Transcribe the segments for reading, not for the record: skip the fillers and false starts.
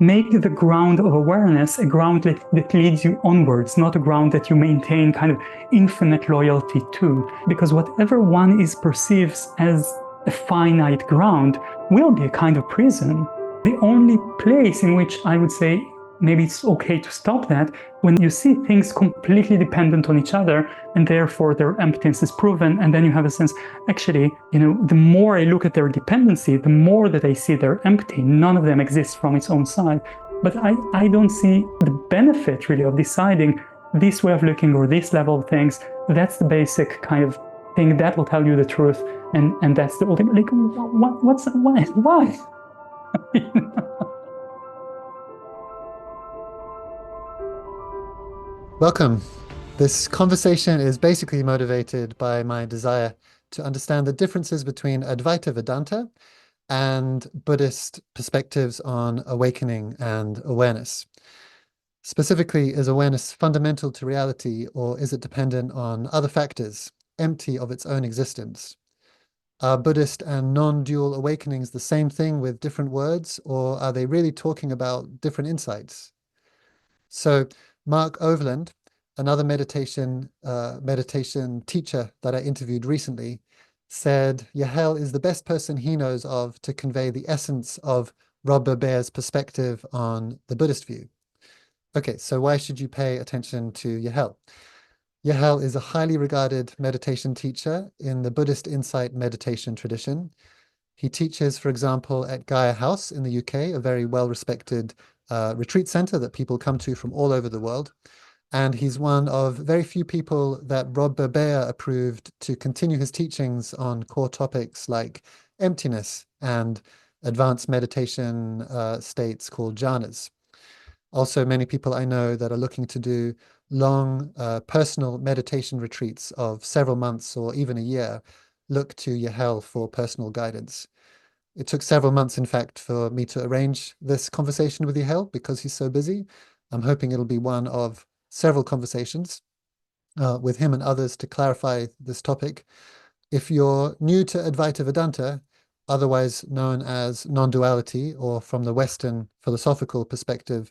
make the ground of awareness a ground that leads you onwards, not a ground that you maintain kind of infinite loyalty to. Because whatever one is perceives as a finite ground will be a kind of prison. The only place in which I would say maybe it's okay to stop that, when you see things completely dependent on each other, and therefore their emptiness is proven, and then you have a sense, actually, the more I look at their dependency, the more that I see they're empty. None of them exists from its own side. But I don't see the benefit really of deciding this way of looking or this level of things. That's the basic kind of thing that will tell you the truth, and that's the ultimate, like, why? Welcome. This conversation is basically motivated by my desire to understand the differences between Advaita Vedanta and Buddhist perspectives on awakening and awareness. Specifically, is awareness fundamental to reality, or is it dependent on other factors, empty of its own existence? Are Buddhist and non-dual awakenings the same thing with different words, or are they really talking about different insights? So Mark Overland, another meditation teacher that I interviewed recently, said Yahel is the best person he knows of to convey the essence of Rob Burbea's perspective on the Buddhist view. Okay, so why should you pay attention to Yahel? Yahel is a highly regarded meditation teacher in the Buddhist Insight meditation tradition. He teaches, for example, at Gaia House in the UK, a very well-respected retreat center that people come to from all over the world. And he's one of very few people that Rob Burbea approved to continue his teachings on core topics like emptiness and advanced meditation states called jhanas. Also, many people I know that are looking to do long personal meditation retreats of several months or even a year look to Yahel for personal guidance. It took several months, in fact, for me to arrange this conversation with Yahel because he's so busy. I'm hoping it'll be one of several conversations with him and others to clarify this topic. If you're new to Advaita Vedanta, otherwise known as non-duality, or from the Western philosophical perspective,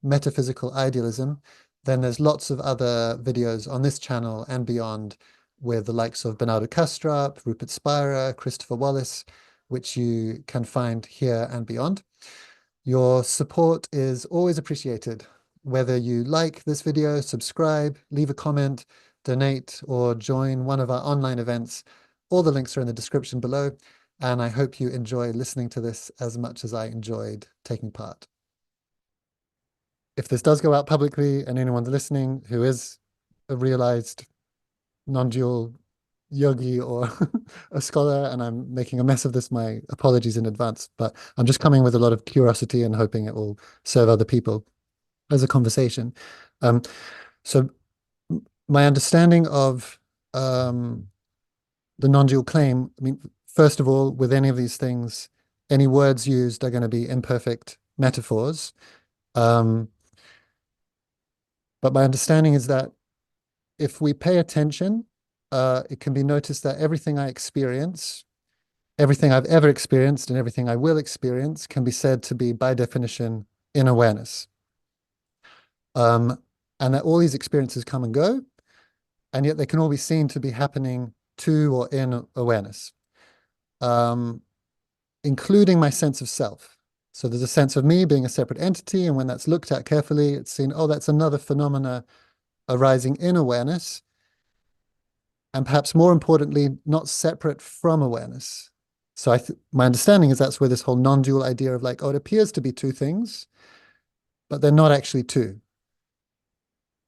metaphysical idealism, then there's lots of other videos on this channel and beyond with the likes of Bernardo Kastrup, Rupert Spira, Christopher Wallace, which you can find here and beyond. Your support is always appreciated. Whether you like this video, subscribe, leave a comment, donate, or join one of our online events, all the links are in the description below, and I hope you enjoy listening to this as much as I enjoyed taking part. If this does go out publicly and anyone's listening who is a realized non-dual yogi or a scholar, and I'm making a mess of this, my apologies in advance, but I'm just coming with a lot of curiosity and hoping it will serve other people as a conversation. So my understanding of the non-dual claim, I mean, first of all, with any of these things, any words used are going to be imperfect metaphors. But my understanding is that if we pay attention, it can be noticed that everything I experience, everything I've ever experienced, and everything I will experience can be said to be, by definition, in awareness. And that all these experiences come and go, and yet they can all be seen to be happening to or in awareness, including my sense of self. So there's a sense of me being a separate entity, and when that's looked at carefully, it's seen, oh, that's another phenomena arising in awareness, and perhaps more importantly, not separate from awareness. So my understanding is that's where this whole non-dual idea of like, oh, it appears to be two things, but they're not actually two.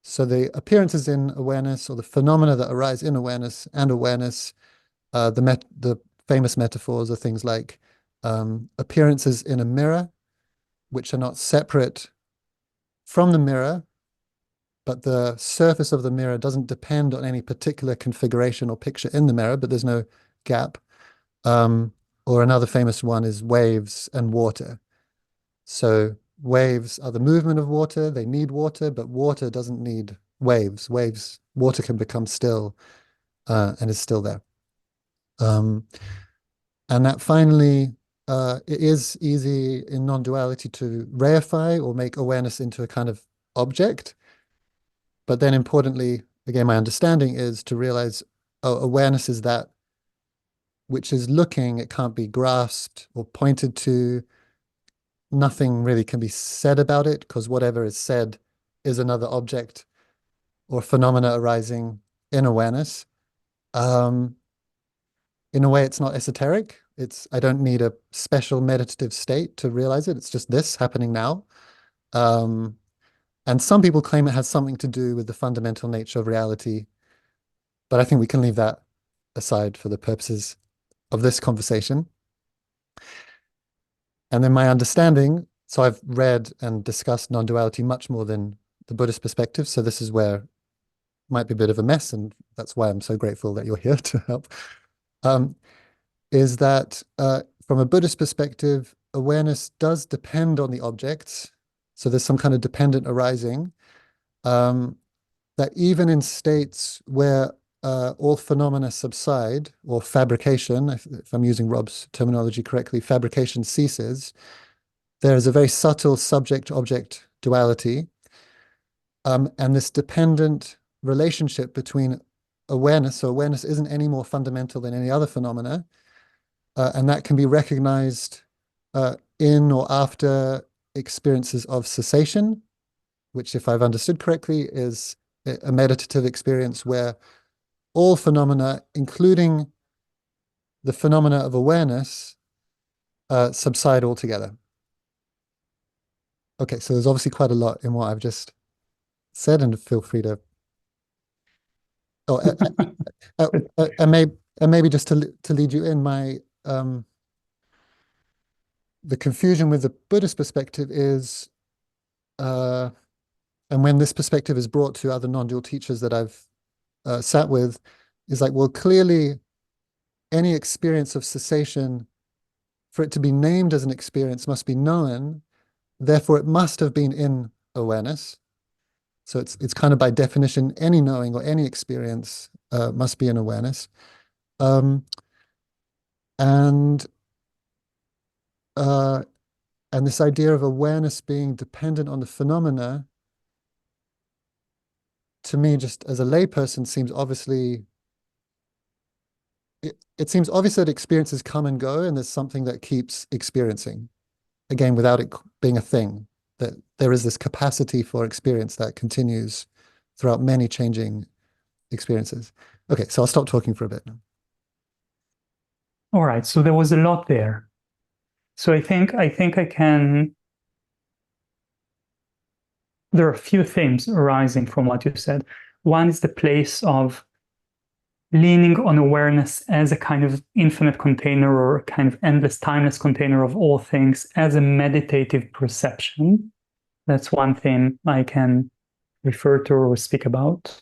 So the appearances in awareness, or the phenomena that arise in awareness and awareness, the famous metaphors are things like appearances in a mirror, which are not separate from the mirror, but the surface of the mirror doesn't depend on any particular configuration or picture in the mirror, but there's no gap. Or another famous one is waves and water. So waves are the movement of water. They need water, but water doesn't need waves. Water can become still and is still there. And that finally it is easy in non-duality to reify or make awareness into a kind of object. But then importantly, again, my understanding is to realize, oh, awareness is that which is looking, it can't be grasped or pointed to. Nothing really can be said about it because whatever is said is another object or phenomena arising in awareness. In a way, it's not esoteric. I don't need a special meditative state to realize it. It's just this happening now. And some people claim it has something to do with the fundamental nature of reality, but I think we can leave that aside for the purposes of this conversation. And then my understanding, so I've read and discussed non-duality much more than the Buddhist perspective, so this is where it might be a bit of a mess, and that's why I'm so grateful that you're here to help, is that from a Buddhist perspective, awareness does depend on the objects, so there's some kind of dependent arising, that even in states where all phenomena subside, or fabrication, if I'm using Rob's terminology correctly, fabrication ceases, there is a very subtle subject-object duality, and this dependent relationship between awareness, so awareness isn't any more fundamental than any other phenomena, and that can be recognized in or after experiences of cessation, which, if I've understood correctly, is a meditative experience where all phenomena, including the phenomena of awareness, subside altogether. Okay, so there's obviously quite a lot in what I've just said, and feel free to. Oh, and maybe just to lead you in, the confusion with the Buddhist perspective is, and when this perspective is brought to other non-dual teachers that I've sat with, is like, well, clearly any experience of cessation, for it to be named as an experience, must be known, therefore it must have been in awareness. So it's kind of by definition, any knowing or any experience must be in awareness. And this idea of awareness being dependent on the phenomena, to me, just as a layperson, seems obviously, it seems obvious that experiences come and go, and there's something that keeps experiencing, again, without it being a thing, that there is this capacity for experience that continues throughout many changing experiences. Okay, so I'll stop talking for a bit now. All right, so there was a lot there. So I think I can. There are a few themes arising from what you said. One is the place of leaning on awareness as a kind of infinite container, or a kind of endless, timeless container of all things, as a meditative perception. That's one theme I can refer to or speak about.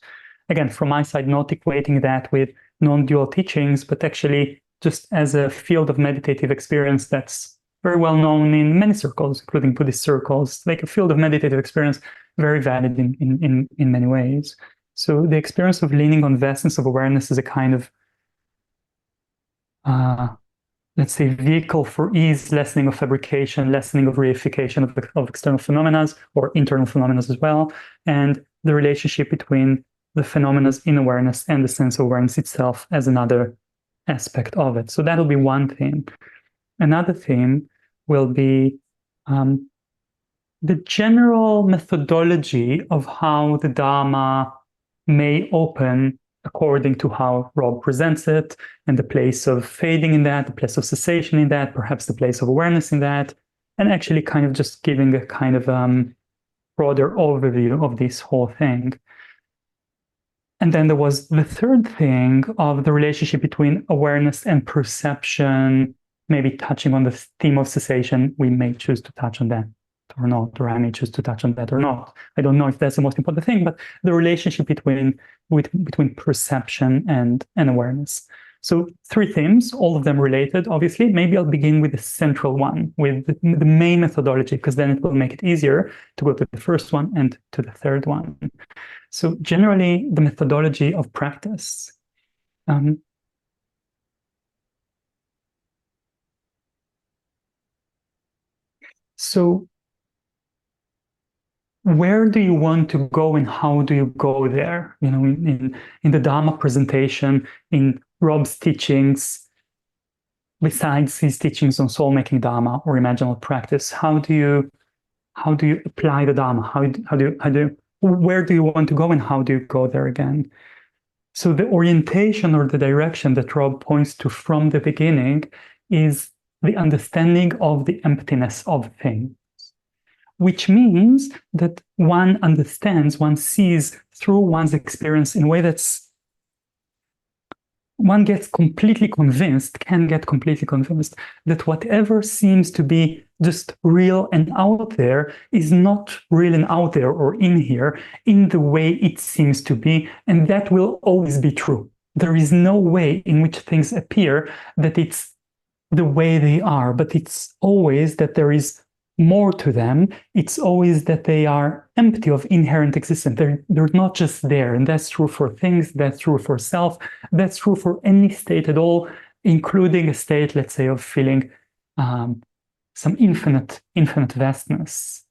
Again, from my side, not equating that with non-dual teachings, but actually just as a field of meditative experience that's very well known in many circles, including Buddhist circles, like a field of meditative experience, very valid in many ways. So the experience of leaning on vastness of awareness is a kind of, let's say, vehicle for ease, lessening of fabrication, lessening of reification of external phenomena, or internal phenomena as well, and the relationship between the phenomena in awareness and the sense of awareness itself as another aspect of it. So that'll be one theme. Another theme will be the general methodology of how the Dharma may open according to how Rob presents it, and the place of fading in that, the place of cessation in that, perhaps the place of awareness in that, and actually kind of just giving a kind of broader overview of this whole thing. And then there was the third thing of the relationship between awareness and perception, maybe touching on the theme of cessation. We may choose to touch on that or not, or I may choose to touch on that or not. I don't know if that's the most important thing, but the relationship between perception and awareness. So three themes, all of them related, obviously. Maybe I'll begin with the central one, with the main methodology, because then it will make it easier to go to the first one and to the third one. So generally, the methodology of practice. So where do you want to go and how do you go there? You know, in the Dharma presentation, in Rob's teachings, besides his teachings on soul-making Dharma or imaginal practice, how do you apply the Dharma? Where do you want to go and how do you go there again? So the orientation or the direction that Rob points to from the beginning is the understanding of the emptiness of things, which means that one understands, one sees through one's experience in a way that's one gets completely convinced, can get completely convinced that whatever seems to be just real and out there is not real and out there or in here in the way it seems to be, and that will always be true. There is no way in which things appear that it's the way they are, but it's always that there is more to them. It's always that they are empty of inherent existence. They're not just there. And that's true for things, that's true for self, that's true for any state at all, including a state, let's say, of feeling some infinite vastness.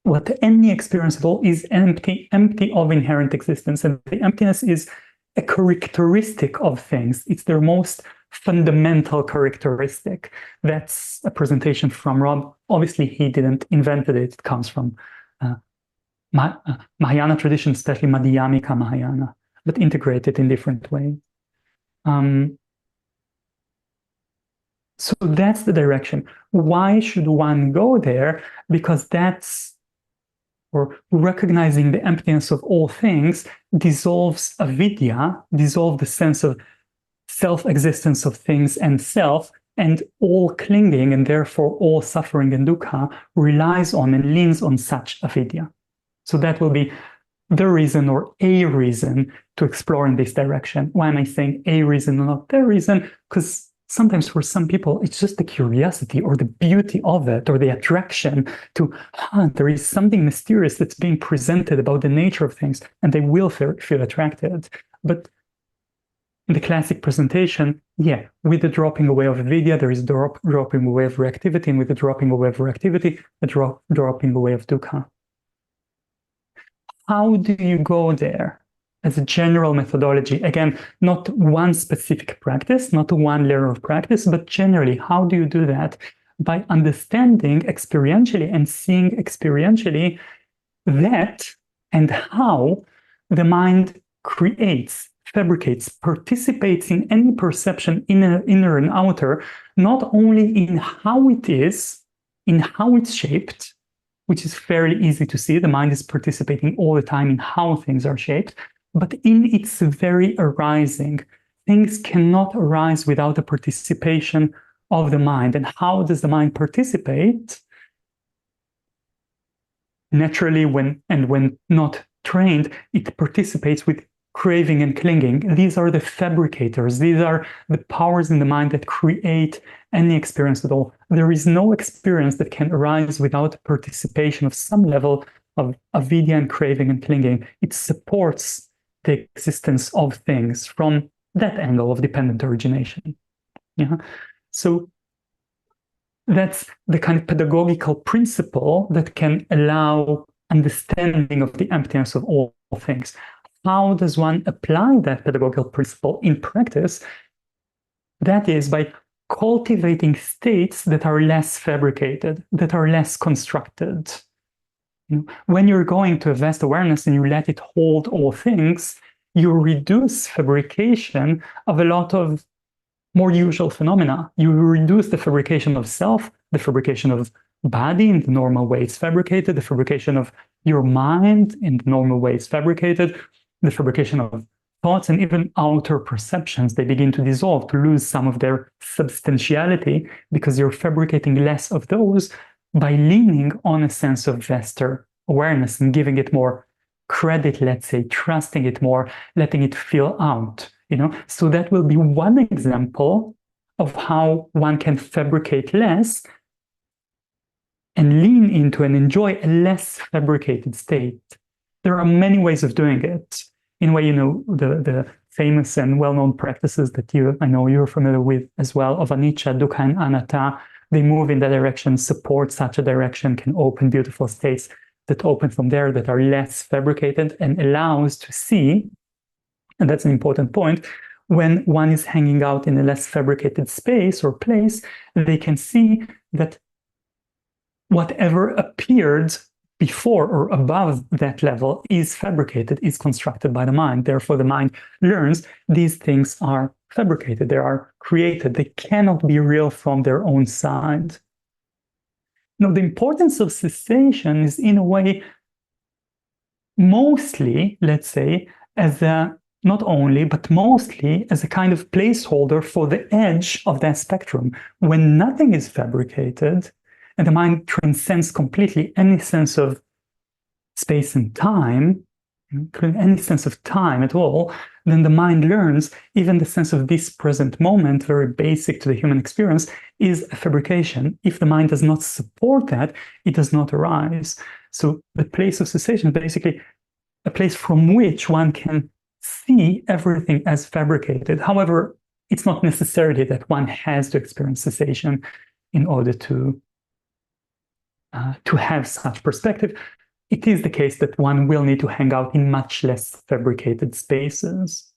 What any experience at all is empty of inherent existence. And the emptiness is a characteristic of things. It's their most fundamental characteristic. That's a presentation from Rob. Obviously, he didn't invent it. It comes from Mahayana tradition, especially Madhyamika Mahayana, but integrated in different ways. So that's the direction. Why should one go there? Because or recognizing the emptiness of all things dissolves avidya, dissolves the sense of self-existence of things and self, and all clinging and therefore all suffering and dukkha relies on and leans on such avidya. So that will be the reason or a reason to explore in this direction. Why am I saying a reason and not the reason? Because sometimes for some people, it's just the curiosity or the beauty of it or the attraction to, there is something mysterious that's being presented about the nature of things, and they will feel attracted. But in the classic presentation, with the dropping away of avidya, there is dropping away of reactivity, and with the dropping away of reactivity, a dropping away of dukkha. How do you go there? As a general methodology, again, not one specific practice, not one layer of practice, but generally, how do you do that? By understanding experientially and seeing experientially that and how the mind creates, fabricates, participates in any perception, inner and outer, not only in how it is, in how it's shaped, which is fairly easy to see. The mind is participating all the time in how things are shaped, but in its very arising. Things cannot arise without the participation of the mind. And how does the mind participate? Naturally, when not trained, it participates with craving and clinging. These are the fabricators. These are the powers in the mind that create any experience at all. There is no experience that can arise without participation of some level of avidya and craving and clinging. It supports the existence of things from that angle of dependent origination. So that's the kind of pedagogical principle that can allow understanding of the emptiness of all things. How does one apply that pedagogical principle in practice? That is by cultivating states that are less fabricated, that are less constructed. When you're going to a vast awareness and you let it hold all things, you reduce fabrication of a lot of more usual phenomena. You reduce the fabrication of self, the fabrication of body in the normal way it's fabricated, the fabrication of your mind in the normal way it's fabricated, the fabrication of thoughts, and even outer perceptions. They begin to dissolve, to lose some of their substantiality, because you're fabricating less of those by leaning on a sense of vaster awareness and giving it more credit, let's say, trusting it more, letting it feel out, So that will be one example of how one can fabricate less and lean into and enjoy a less fabricated state. There are many ways of doing it. In a way, the famous and well-known practices that I know you're familiar with as well, of anicca, dukkha, and anatta, they move in that direction, support such a direction, can open beautiful states that open from there that are less fabricated and allows to see, and that's an important point, when one is hanging out in a less fabricated space or place, they can see that whatever appeared before or above that level is fabricated, is constructed by the mind. Therefore, the mind learns these things are fabricated, they are created, they cannot be real from their own side. Now, the importance of cessation is, in a way, mostly, let's say, as a, not only, but mostly as a kind of placeholder for the edge of that spectrum. When nothing is fabricated, and the mind transcends completely any sense of space and time, any sense of time at all, then the mind learns even the sense of this present moment, very basic to the human experience, is a fabrication. If the mind does not support that, it does not arise. So the place of cessation is basically a place from which one can see everything as fabricated. However, it's not necessarily that one has to experience cessation in order to have such perspective. It is the case that one will need to hang out in much less fabricated spaces.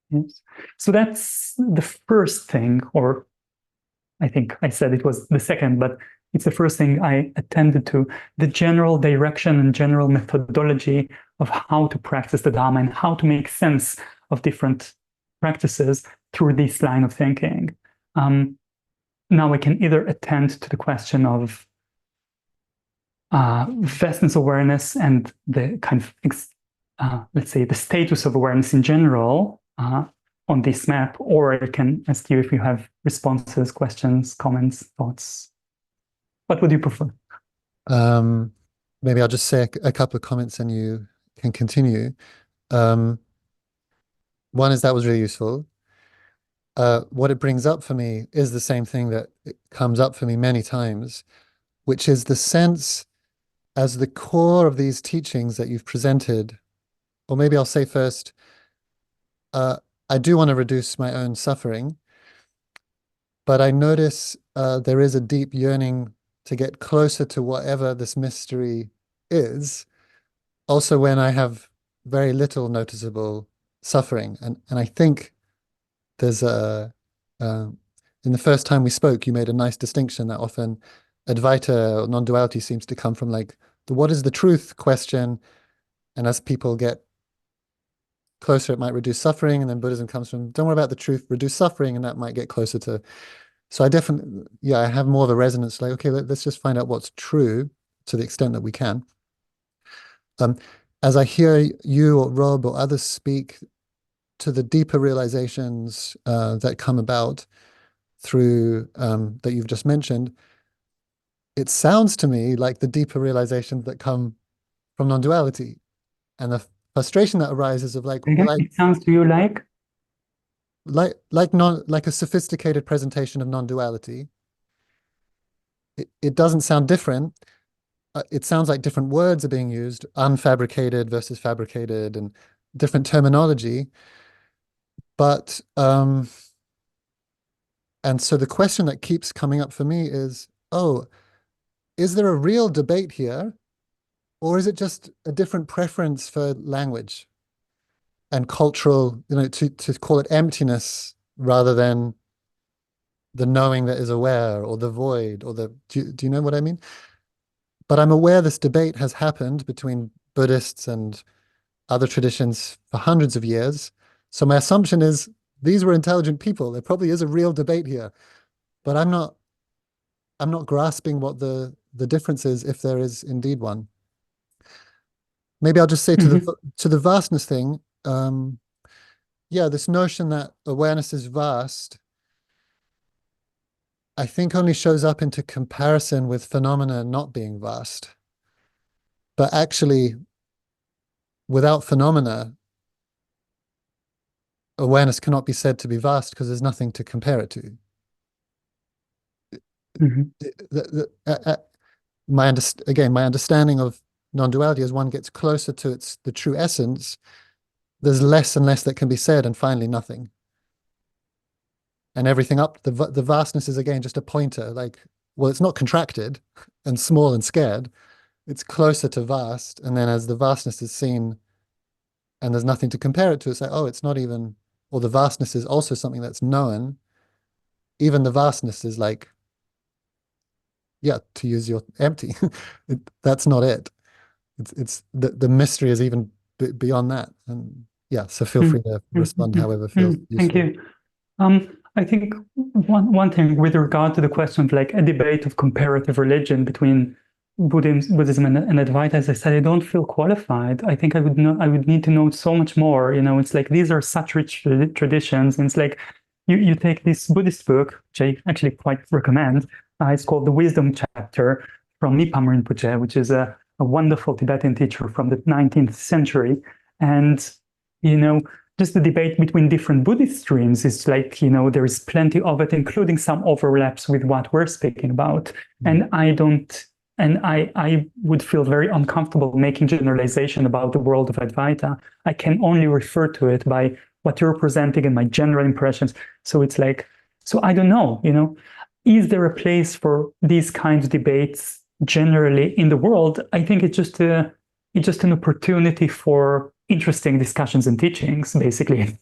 Yes. So that's the first thing, or I think I said it was the second, but it's the first thing I attended to, the general direction and general methodology of how to practice the Dharma and how to make sense of different practices through this line of thinking. Now I can either attend to the question of vastness awareness and the kind of, let's say, the status of awareness in general on this map, or I can ask you if you have responses, questions, comments, thoughts. What would you prefer? Maybe I'll just say a couple of comments and you can continue. One is that was really useful. What it brings up for me is the same thing that it comes up for me many times, which is the sense as the core of these teachings that you've presented, or maybe I'll say first, I do want to reduce my own suffering, but I notice there is a deep yearning to get closer to whatever this mystery is, also when I have very little noticeable suffering. And I think there's in the first time we spoke, you made a nice distinction that often Advaita or non-duality seems to come from like the what is the truth question. And as people get closer, it might reduce suffering. And then Buddhism comes from, don't worry about the truth, reduce suffering. And that might get closer to, so I definitely, yeah, I have more of a resonance like, okay, let's just find out what's true to the extent that we can. As I hear you or Rob or others speak to the deeper realizations that come about through, that you've just mentioned, it sounds to me like the deeper realizations that come from non-duality and the frustration that arises of like, well, it sounds to you like a sophisticated presentation of non-duality. It doesn't sound different. It sounds like different words are being used, unfabricated versus fabricated, and different terminology. But and so the question that keeps coming up for me is, oh, is there a real debate here, or is it just a different preference for language and cultural, to call it emptiness rather than the knowing that is aware, or the void, or the, do you know what I mean? But I'm aware this debate has happened between Buddhists and other traditions for hundreds of years. So my assumption is these were intelligent people. There probably is a real debate here, but I'm not grasping what the difference is, if there is indeed one. Maybe I'll just say to the vastness thing, yeah, this notion that awareness is vast, I think only shows up into comparison with phenomena not being vast. But actually, without phenomena, awareness cannot be said to be vast because there's nothing to compare it to. My understanding of non-duality, as one gets closer to the true essence, there's less and less that can be said, and finally nothing. and everything up, the vastness is again just a pointer. Like, well, it's not contracted and small and scared. It's closer to vast. And then as the vastness is seen and there's nothing to compare it to, it's like, oh, it's not even, or the vastness is also something that's known. Even the vastness is like, yeah, to use your empty. That's not it. It's the mystery is even beyond that. And yeah, so feel free to respond however feels useful. Thank you. I think one thing with regard to the question of like a debate of comparative religion between Buddhism and Advaita, as I said, I don't feel qualified. I think I would need to know so much more. It's like these are such rich traditions, and it's like you take this Buddhist book, which I actually quite recommend. It's called The Wisdom Chapter from Nipam Rinpoche, which is a wonderful Tibetan teacher from the 19th century, and just the debate between different Buddhist streams is like, there is plenty of it, including some overlaps with what we're speaking about. And I would feel very uncomfortable making generalization about the world of Advaita. I can only refer to it by what you're presenting and my general impressions. So it's like, so I don't know, is there a place for these kinds of debates generally in the world? I think it's just an opportunity for interesting discussions and teachings, basically.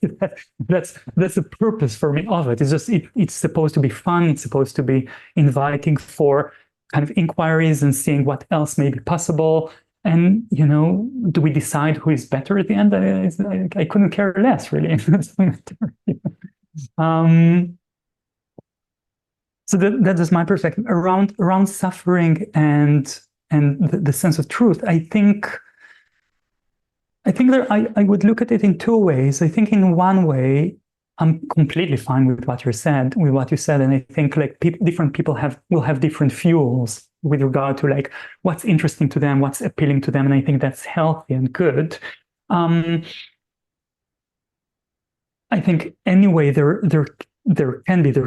That's the purpose for me of it. It's just it's supposed to be fun. It's supposed to be inviting for kind of inquiries and seeing what else may be possible. And do we decide who is better at the end? I couldn't care less, really. So that is my perspective around suffering and the sense of truth. I think that I would look at it in two ways. I think in one way, I'm completely fine with what you said, and I think like different people will have different fuels with regard to like what's interesting to them, what's appealing to them, and I think that's healthy and good. I think anyway there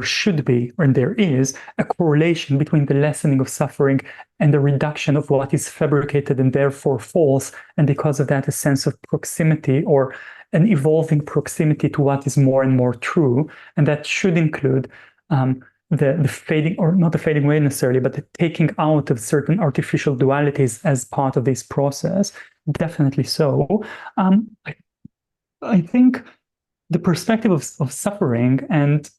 should be, and there is a correlation between the lessening of suffering and the reduction of what is fabricated and therefore false, and because of that, a sense of proximity or an evolving proximity to what is more and more true, and that should include the fading, or not the fading away necessarily, but the taking out of certain artificial dualities as part of this process. Definitely so. I think the perspective of suffering, and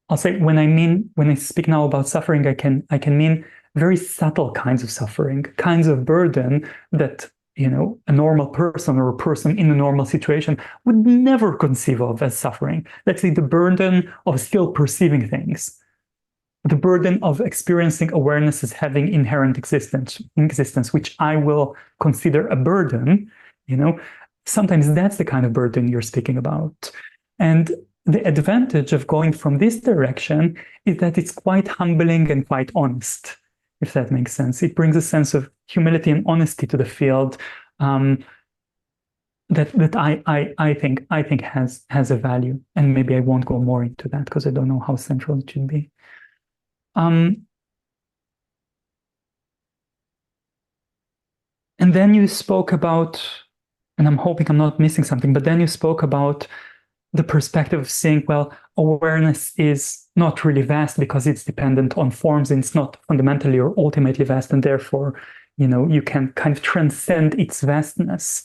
I'll say when I speak now about suffering, I can mean very subtle kinds of suffering, kinds of burden that a normal person or a person in a normal situation would never conceive of as suffering. Let's say the burden of still perceiving things, the burden of experiencing awareness as having inherent existence, which I will consider a burden. Sometimes that's the kind of burden you're speaking about. And the advantage of going from this direction is that it's quite humbling and quite honest, if that makes sense. It brings a sense of humility and honesty to the field that I think has a value. And maybe I won't go more into that because I don't know how central it should be. And then you spoke about, and I'm hoping I'm not missing something, but then you spoke about the perspective of saying, well, awareness is not really vast because it's dependent on forms, and it's not fundamentally or ultimately vast, and therefore, you can kind of transcend its vastness.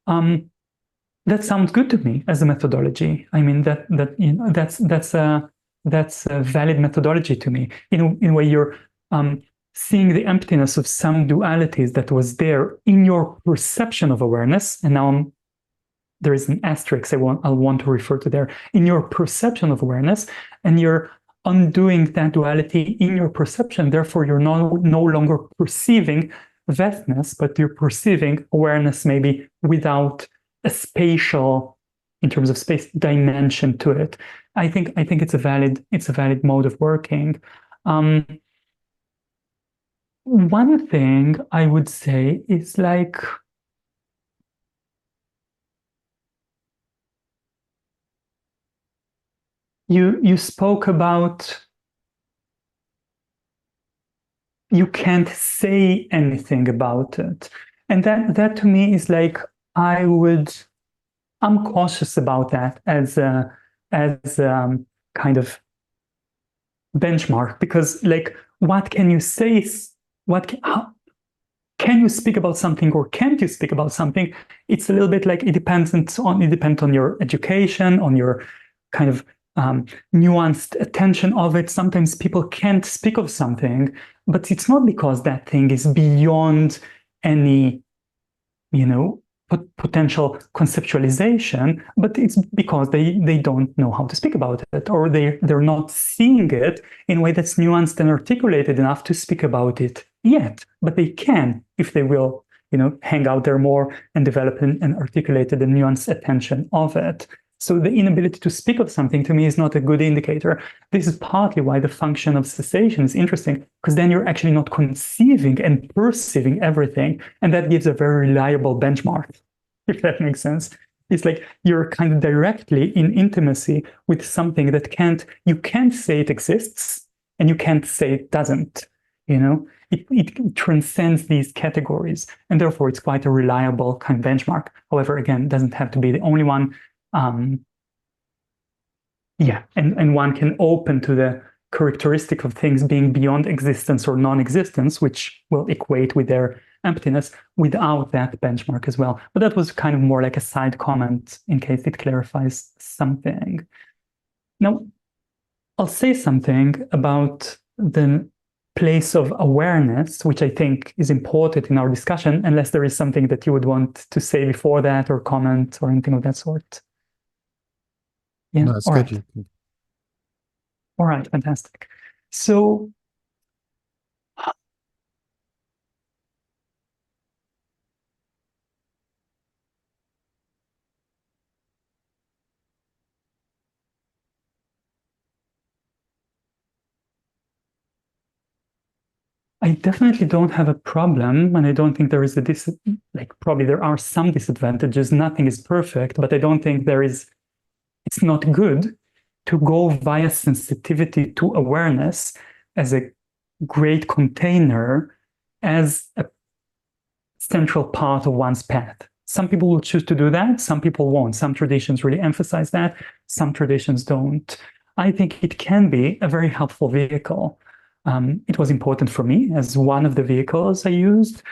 That sounds good to me as a methodology. I mean, that's a valid methodology to me. In a way, you're seeing the emptiness of some dualities that was there in your perception of awareness, and now there is an asterisk I'll want to refer to there, in your perception of awareness, and you're undoing that duality in your perception. Therefore, you're no longer perceiving vastness, but you're perceiving awareness maybe without a spatial, in terms of space, dimension to it. I think it's a valid mode of working. One thing I would say is like, you spoke about you can't say anything about it, and that to me is like, I'm cautious about that as kind of benchmark, because like, what can you say? How can you speak about something or can't you speak about something? It's a little bit like it depends on your education, on your kind of nuanced attention of it. Sometimes people can't speak of something, but it's not because that thing is beyond any, potential conceptualization, but it's because they don't know how to speak about it, or they're not seeing it in a way that's nuanced and articulated enough to speak about it yet. But they can, if they will, hang out there more and develop an articulated and nuanced attention of it. So the inability to speak of something, to me, is not a good indicator. This is partly why the function of cessation is interesting, because then you're actually not conceiving and perceiving everything. And that gives a very reliable benchmark, if that makes sense. It's like you're kind of directly in intimacy with something that you can't say it exists, and you can't say it doesn't. It transcends these categories, and therefore it's quite a reliable kind of benchmark. However, again, it doesn't have to be the only one. And one can open to the characteristic of things being beyond existence or non-existence, which will equate with their emptiness without that benchmark as well. But that was kind of more like a side comment in case it clarifies something. Now, I'll say something about the place of awareness, which I think is important in our discussion, unless there is something that you would want to say before that or comment or anything of that sort. Yeah. No, it's all good. Right. All right, fantastic. So I definitely don't have a problem, and I don't think there is probably there are some disadvantages. Nothing is perfect, but I don't think it's not good to go via sensitivity to awareness as a great container, as a central part of one's path. Some people will choose to do that, some people won't. Some traditions really emphasize that, some traditions don't. I think it can be a very helpful vehicle. It was important for me as one of the vehicles I used.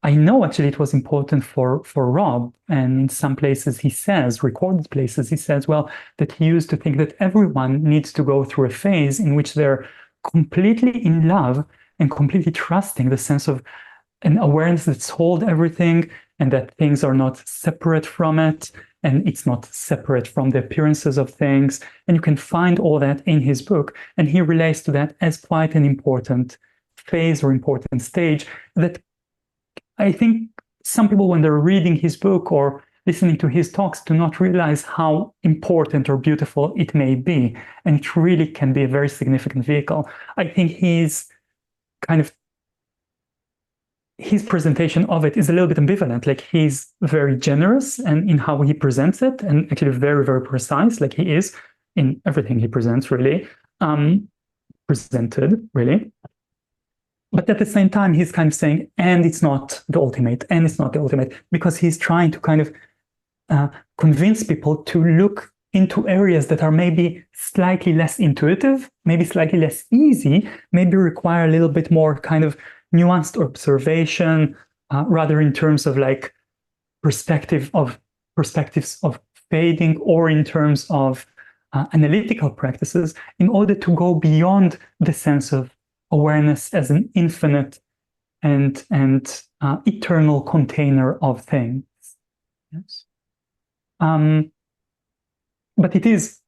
I know actually it was important for Rob, and in some places he says, recorded places, he says, well, that he used to think that everyone needs to go through a phase in which they're completely in love and completely trusting the sense of an awareness that's holds everything, and that things are not separate from it, and it's not separate from the appearances of things. And you can find all that in his book, and he relates to that as quite an important phase or important stage that I think some people, when they're reading his book or listening to his talks, do not realize how important or beautiful it may be. And it really can be a very significant vehicle. I think his presentation of it is a little bit ambivalent. Like, he's very generous and in how he presents it, and actually very, very precise, like he is in everything he presents, really, presented, really. But at the same time, he's kind of saying, and it's not the ultimate, and it's not the ultimate, because he's trying to kind of convince people to look into areas that are maybe slightly less intuitive, maybe slightly less easy, maybe require a little bit more kind of nuanced observation, rather in terms of like perspectives of fading, or in terms of analytical practices, in order to go beyond the sense of awareness as an infinite and eternal container of things. Yes. But it is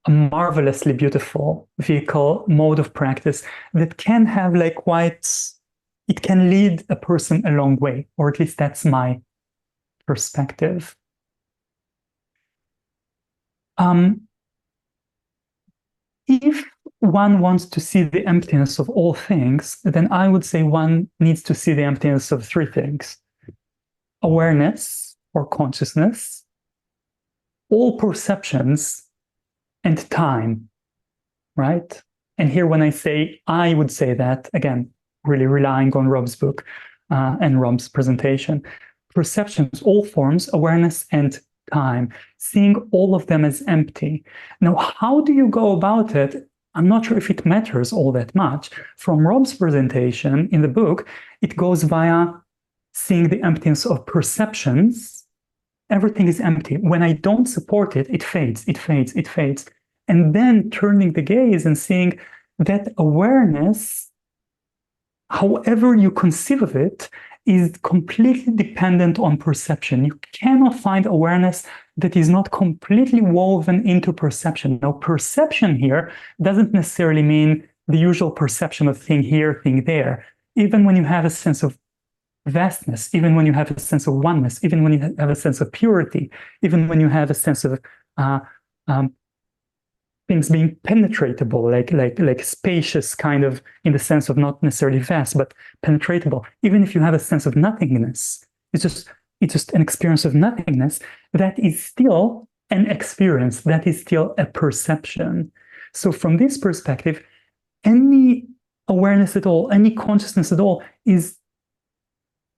a marvelously beautiful vehicle, mode of practice that can have it can lead a person a long way, or at least that's my perspective. If one wants to see the emptiness of all things, then I would say one needs to see the emptiness of three things: awareness or consciousness, all perceptions, and time, right? And here, when I say I would say that, again, really relying on Rob's book and Rob's presentation, perceptions, all forms, awareness, and time, seeing all of them as empty. Now, how do you go about it? I'm not sure if it matters all that much. From Rob's presentation in the book, it goes via seeing the emptiness of perceptions. Everything is empty. When I don't support it, it fades, it fades, it fades. And then turning the gaze and seeing that awareness, however you conceive of it, is completely dependent on perception. You cannot find awareness that is not completely woven into perception. Now, perception here doesn't necessarily mean the usual perception of thing here, thing there. Even when you have a sense of vastness, even when you have a sense of oneness, even when you have a sense of purity, even when you have a sense of things being penetratable, like spacious, kind of in the sense of not necessarily vast, but penetratable. Even if you have a sense of nothingness, it's just an experience of nothingness, that is still an experience, that is still a perception. So from this perspective, any awareness at all, any consciousness at all is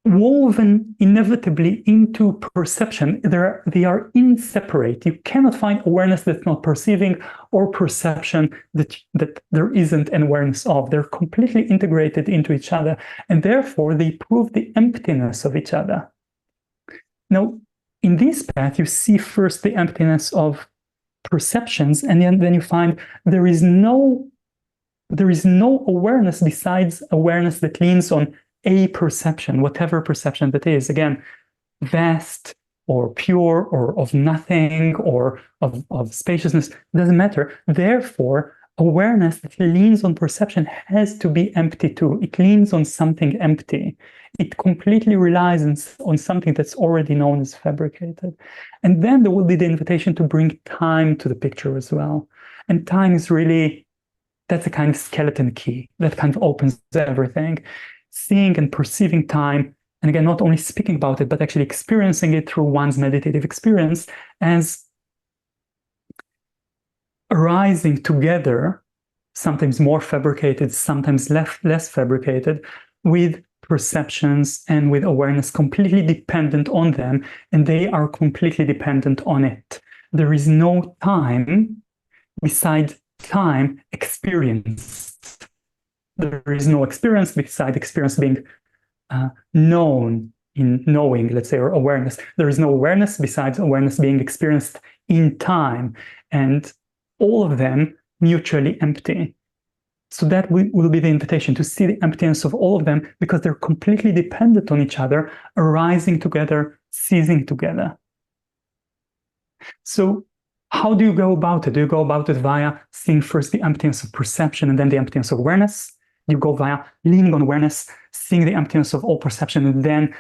woven inevitably into perception. They are inseparate. You cannot find awareness that's not perceiving or perception that there isn't an awareness of. They're completely integrated into each other, and therefore they prove the emptiness of each other. Now, in this path, you see first the emptiness of perceptions, and then you find there is no awareness besides awareness that leans on a perception, whatever perception that is. Again, vast or pure or of nothing or of spaciousness, doesn't matter. Therefore, awareness that leans on perception has to be empty too. It leans on something empty. It completely relies on something that's already known as fabricated. And then there will be the invitation to bring time to the picture as well. And time is really, that's a kind of skeleton key that kind of opens everything. Seeing and perceiving time, and again, not only speaking about it, but actually experiencing it through one's meditative experience as arising together, sometimes more fabricated, sometimes less fabricated, with perceptions and with awareness completely dependent on them, and they are completely dependent on it. There is no time beside time experienced. There is no experience beside experience being known in knowing, let's say, or awareness. There is no awareness besides awareness being experienced in time, and all of them mutually empty. So that will be the invitation to see the emptiness of all of them, because they're completely dependent on each other, arising together, ceasing together. So how do you go about it? Do you go about it via seeing first the emptiness of perception and then the emptiness of awareness? You go via leaning on awareness, seeing the emptiness of all perception, and then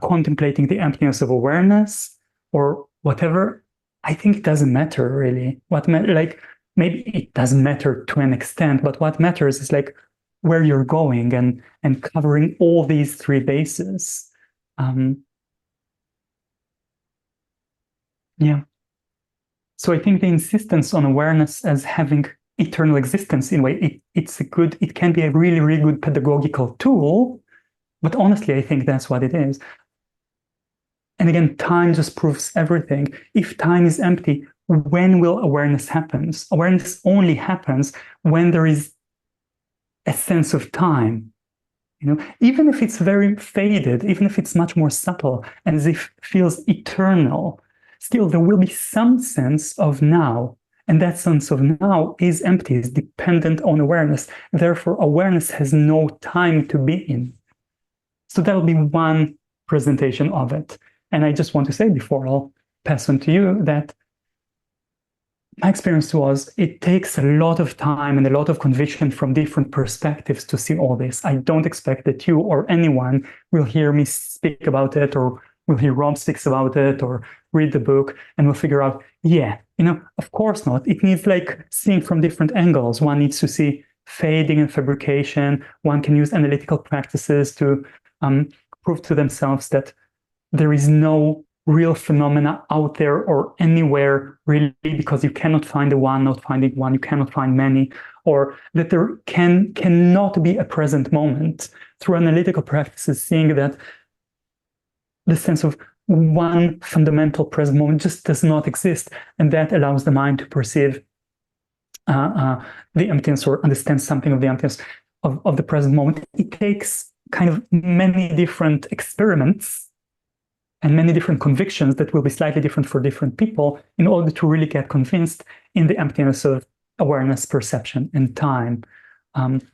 contemplating the emptiness of awareness, or whatever? I think it doesn't matter really. Maybe it doesn't matter to an extent, but what matters is like where you're going and covering all these three bases. Yeah. So I think the insistence on awareness as having eternal existence, in a way, it can be a really, really good pedagogical tool, but honestly, I think that's what it is. And again, time just proves everything. If time is empty, when will awareness happen? Awareness only happens when there is a sense of time. Even if it's very faded, even if it's much more subtle, and as if it feels eternal, still there will be some sense of now. And that sense of now is empty, is dependent on awareness. Therefore, awareness has no time to be in. So that'll be one presentation of it. And I just want to say before I'll pass on to you that my experience was it takes a lot of time and a lot of conviction from different perspectives to see all this. I don't expect that you or anyone will hear me speak about it, or will hear Rob speaks about it, or read the book and will figure out, of course not. It needs like seeing from different angles. One needs to see fading and fabrication. One can use analytical practices to prove to themselves that there is no real phenomena out there or anywhere really, because you cannot find the one, not finding one, you cannot find many, or that there cannot be a present moment. Through analytical practices, seeing that the sense of one fundamental present moment just does not exist, and that allows the mind to perceive the emptiness or understand something of the emptiness of the present moment, it takes kind of many different experiments and many different convictions that will be slightly different for different people in order to really get convinced in the emptiness of awareness, perception, and time.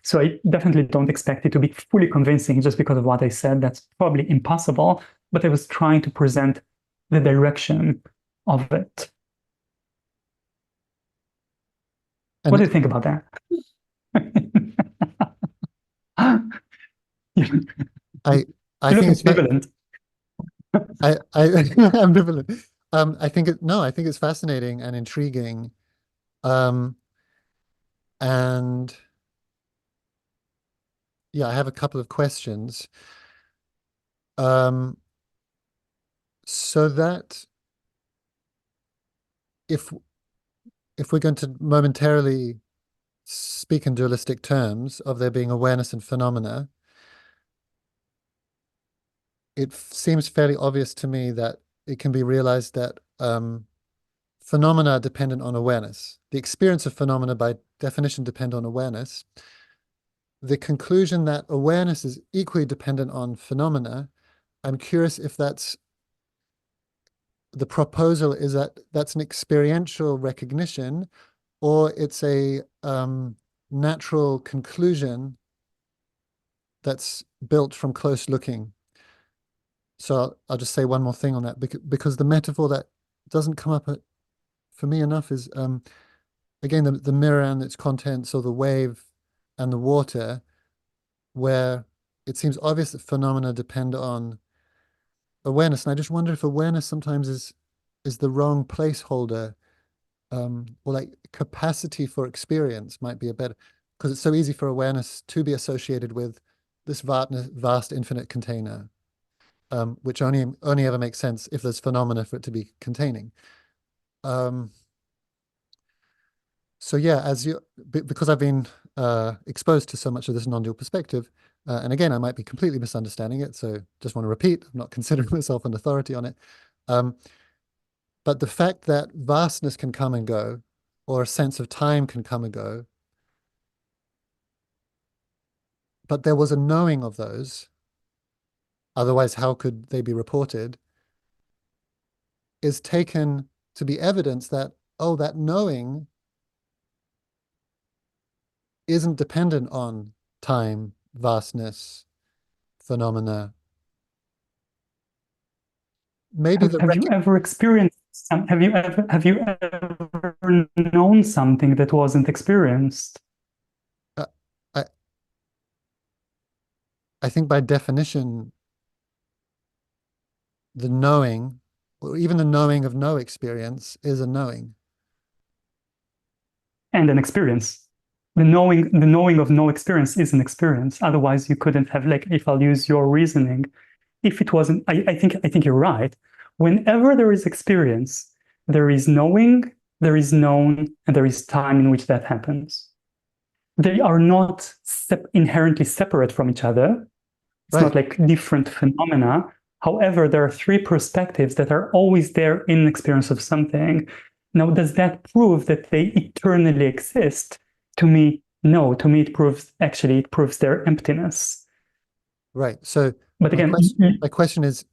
So I definitely don't expect it to be fully convincing just because of what I said. That's probably impossible, but I was trying to present the direction of it. And What do you think about that? You I look think it's ambivalent. ambivalent. I think it's fascinating and intriguing. And yeah, I have a couple of questions. So that if we're going to momentarily speak in dualistic terms of there being awareness and phenomena, it seems fairly obvious to me that it can be realized that phenomena are dependent on awareness. The experience of phenomena by definition depend on awareness. The conclusion that awareness is equally dependent on phenomena, I'm curious if that's the proposal is that that's an experiential recognition, or it's a natural conclusion that's built from close looking. So I'll just say one more thing on that, because the metaphor that doesn't come up for me enough is, again, the mirror and its contents, or the wave and the water, where it seems obvious that phenomena depend on awareness. And I just wonder if awareness sometimes is the wrong placeholder, or like capacity for experience might be a better, because it's so easy for awareness to be associated with this vast infinite container, which only ever makes sense if there's phenomena for it to be containing. So yeah, because I've been exposed to so much of this non-dual perspective, and again, I might be completely misunderstanding it, so just want to repeat, I'm not considering myself an authority on it. But the fact that vastness can come and go, or a sense of time can come and go, but there was a knowing of those, otherwise how could they be reported, is taken to be evidence that, oh, that knowing isn't dependent on time, vastness, phenomena. Maybe Have you ever experienced have you ever known something that wasn't experienced? uh, I I think by definition, the knowing, or even the knowing of no experience, is a knowing. And an experience. The knowing of no experience is an experience. Otherwise, you couldn't have, like, if I'll use your reasoning, if it wasn't, I think you're right. Whenever there is experience, there is knowing, there is known, and there is time in which that happens. They are not inherently separate from each other. It's Right, not like different phenomena. However, there are three perspectives that are always there in experience of something. Now, does that prove that they eternally exist? To me, no. To me, it proves their emptiness. right. So But my again, question is,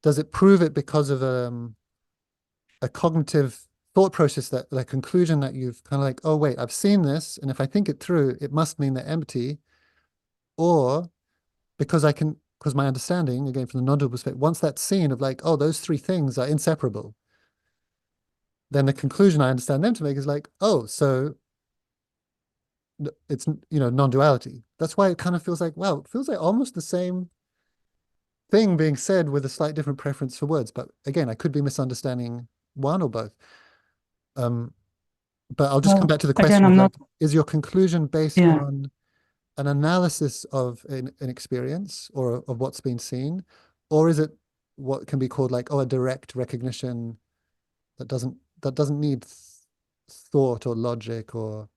does it prove it because of a cognitive thought process, that the conclusion that you've kind of like, oh wait, I've seen this, and if I think it through, it must mean they're empty, or because my understanding, again from the non-dual perspective, once that's seen of like, oh, those three things are inseparable, then the conclusion I understand them to make is like, oh, so it's non-duality. That's why it kind of feels like, wow, it feels like almost the same thing being said with a slight different preference for words. But again, I could be misunderstanding one or both. Um, but I'll just come well, back to the again, question of I'm like, not. is your conclusion based Yeah, on an analysis of an experience, or of what's been seen, or is it what can be called like, oh, a direct recognition that doesn't need thought or logic, or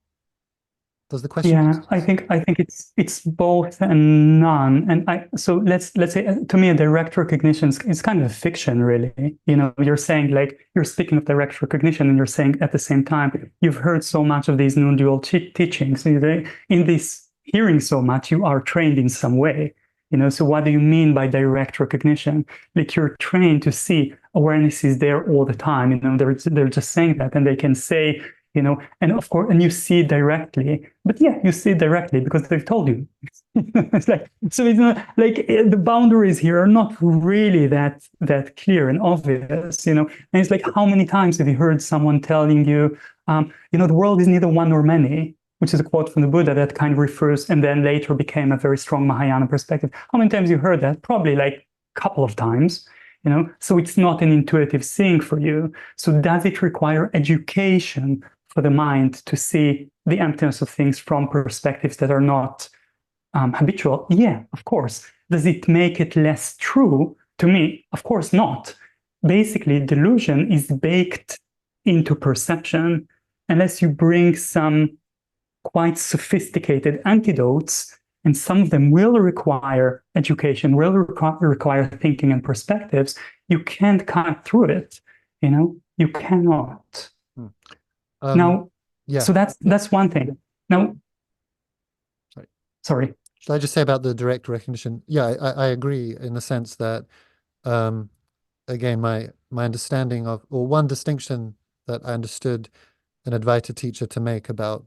Does the question make Yeah, sense? I think it's both and none. And so let's say to me a direct recognition is kind of a fiction, really. You know, you're saying like you're speaking of direct recognition, and you're saying at the same time you've heard so much of these non-dual teachings. In this hearing so much, you are trained in some way. You know, so what do you mean by direct recognition? Like you're trained to see awareness is there all the time. You know, they're just saying that, and they can say, you know, and of course, and you see it directly. But yeah, you see it directly because they've told you. It's like, so it's not like the boundaries here are not really that clear and obvious, you know. And it's like, how many times have you heard someone telling you, you know, the world is neither one nor many, which is a quote from the Buddha that kind of refers, and then later became a very strong Mahayana perspective. How many times you heard that? Probably like a couple of times, you know. So it's not an intuitive seeing for you. So does it require education for the mind to see the emptiness of things from perspectives that are not habitual? Yeah, of course. Does it make it less true? To me, of course not. Basically, delusion is baked into perception unless you bring some quite sophisticated antidotes, and some of them will require education, will require thinking and perspectives. You can't cut through it, you know, you cannot. Now, yeah. so that's one thing. Now, sorry. Should I just say about the direct recognition? Yeah, I agree in the sense that, again, my understanding of, or one distinction that I understood an Advaita teacher to make about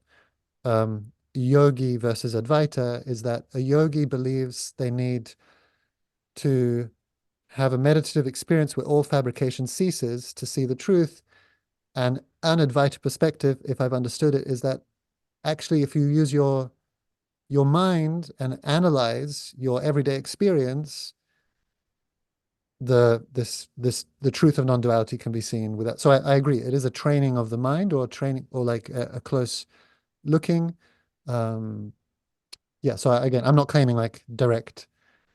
yogi versus Advaita is that a yogi believes they need to have a meditative experience where all fabrication ceases to see the truth. And an Advaita perspective, if I've understood it, is that actually if you use your mind and analyze your everyday experience, the truth of non-duality can be seen with that. So I agree, it is a training of the mind, or training, or like a close looking. Yeah, so again, I'm not claiming like direct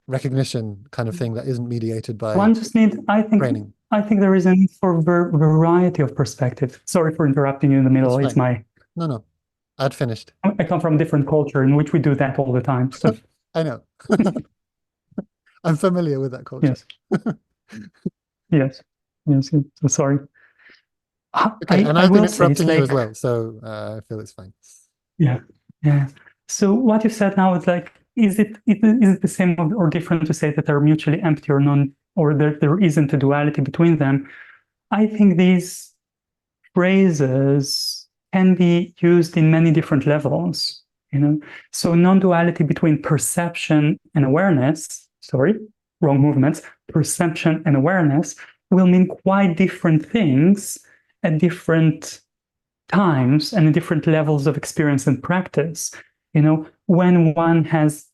recognition kind of thing that isn't mediated by One just need, training. I think there is a need for variety of perspective. Sorry for interrupting you in the middle. It's my No, I'd finished. I come from a different culture in which we do that all the time. So I know. I'm familiar with that culture. Yes. yes. So sorry. Okay, and I I've been will say it's interrupting you as like, well, so I feel it's fine. yeah, yeah. So what you said now is like, is it the same or different to say that they're mutually empty or non, or that there isn't a duality between them? I think these phrases can be used in many different levels, you know. So non-duality between perception and awareness, sorry, wrong movements, perception and awareness will mean quite different things at different times and at different levels of experience and practice. You know, when one has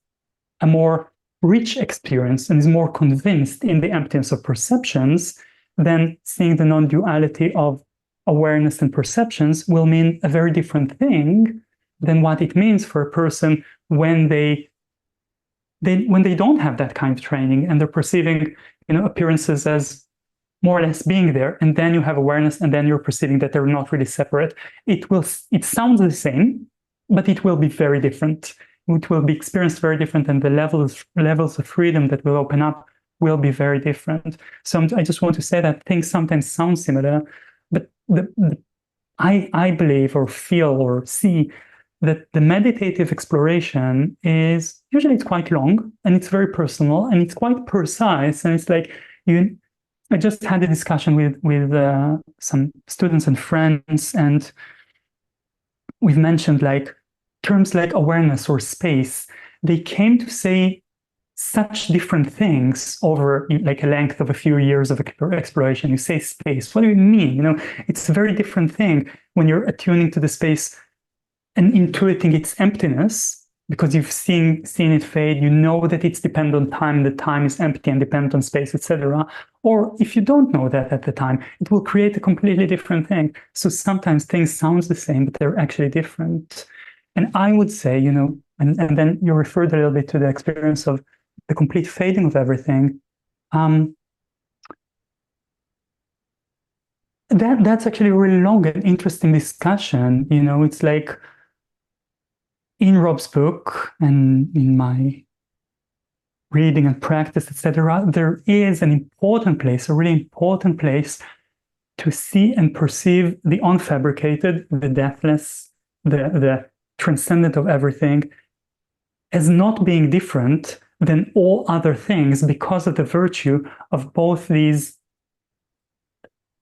a more rich experience and is more convinced in the emptiness of perceptions, then seeing the non-duality of awareness and perceptions will mean a very different thing than what it means for a person when they don't have that kind of training and they're perceiving, you know, appearances as more or less being there, and then you have awareness, and then you're perceiving that they're not really separate. It sounds the same, but it will be very different. It will be experienced very different, and the levels of freedom that will open up will be very different. So I just want to say that things sometimes sound similar, but I believe or feel or see that the meditative exploration is usually it's quite long and it's very personal and it's quite precise, and it's like I just had a discussion with some students and friends, and we've mentioned like terms like awareness or space. They came to say such different things over like a length of a few years of exploration. You say space, what do you mean? You know, it's a very different thing when you're attuning to the space and intuiting its emptiness, because you've seen it fade, you know that it's dependent on time, the time is empty and dependent on space, etc. Or if you don't know that at the time, it will create a completely different thing. So sometimes things sound the same, but they're actually different. And I would say, you know, and then you referred a little bit to the experience of the complete fading of everything. That's actually a really long and interesting discussion. You know, it's like, in Rob's book and in my reading and practice, etc., there is an important place, a really important place to see and perceive the unfabricated, the deathless, the transcendent of everything, as not being different than all other things because of the virtue of both these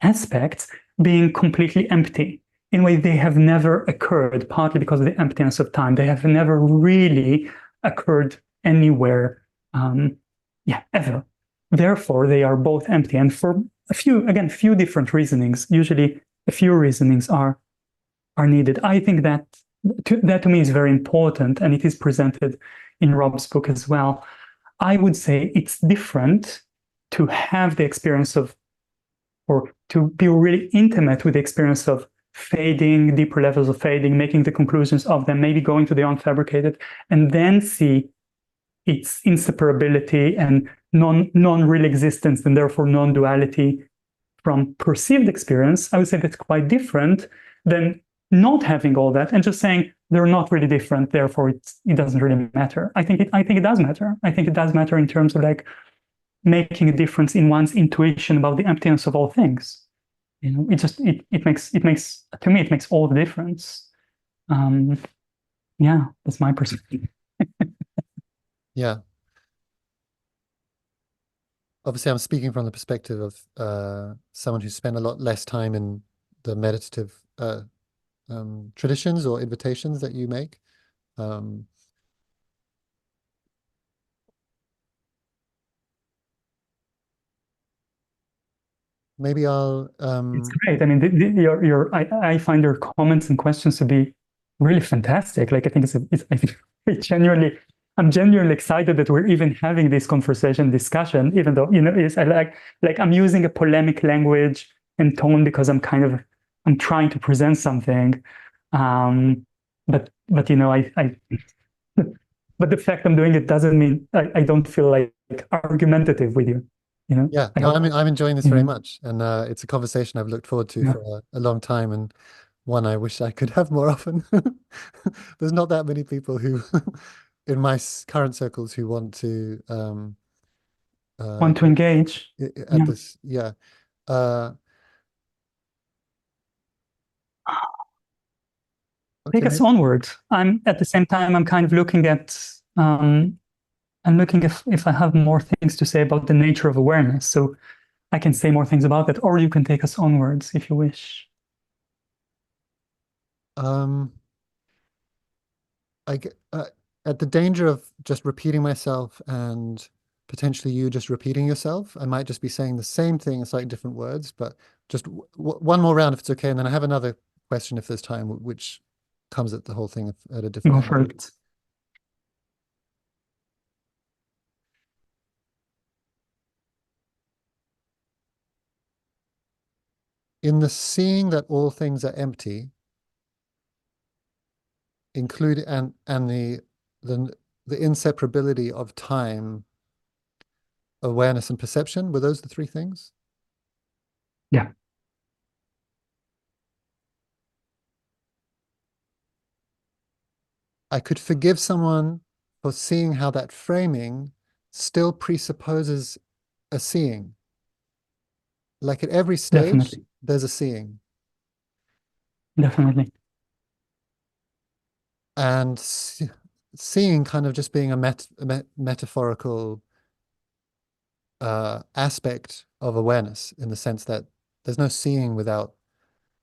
aspects being completely empty. In a way, they have never occurred, partly because of the emptiness of time. They have never really occurred anywhere, ever. Therefore, they are both empty. And for a few different reasonings, usually a few reasonings are needed. I think that to me is very important, and it is presented in Rob's book as well. I would say it's different to have the experience of, or to be really intimate with the experience of fading, deeper levels of fading, making the conclusions of them, maybe going to the unfabricated, and then see its inseparability and non-real existence, and therefore non-duality from perceived experience. I would say that's quite different than not having all that and just saying they're not really different, therefore it doesn't really matter. I think it does matter. I think it does matter in terms of like making a difference in one's intuition about the emptiness of all things. You know, it makes to me it makes all the difference. Yeah, that's my perspective. Yeah. Obviously, I'm speaking from the perspective of someone who's spent a lot less time in the meditative traditions or invitations that you make. Maybe I'll. It's great. I mean, I find your comments and questions to be really fantastic. Like, I think I think I'm genuinely excited that we're even having this discussion, even though, I'm using a polemic language and tone because I'm trying to present something. But but the fact I'm doing it doesn't mean I don't feel like argumentative with you. Yeah, no, I'm enjoying this very much, and it's a conversation I've looked forward to for a long time, and one I wish I could have more often. There's not that many people who, in my current circles, who want to want to engage at this. Yeah. Take us onward. I'm at the same time, I'm kind of looking at, I'm looking if I have more things to say about the nature of awareness. So I can say more things about that, or you can take us onwards if you wish. At the danger of just repeating myself and potentially you just repeating yourself, I might just be saying the same thing in slightly different words, but just one more round if it's okay. And then I have another question if there's time, which comes at the whole thing at a different Go for it. In the seeing that all things are empty, include and the inseparability of time, awareness, and perception, were those the three things? Yeah. I could forgive someone for seeing how that framing still presupposes a seeing. Like at every stage, Definitely. there's a seeing. Definitely. And seeing kind of just being a metaphorical aspect of awareness, in the sense that there's no seeing without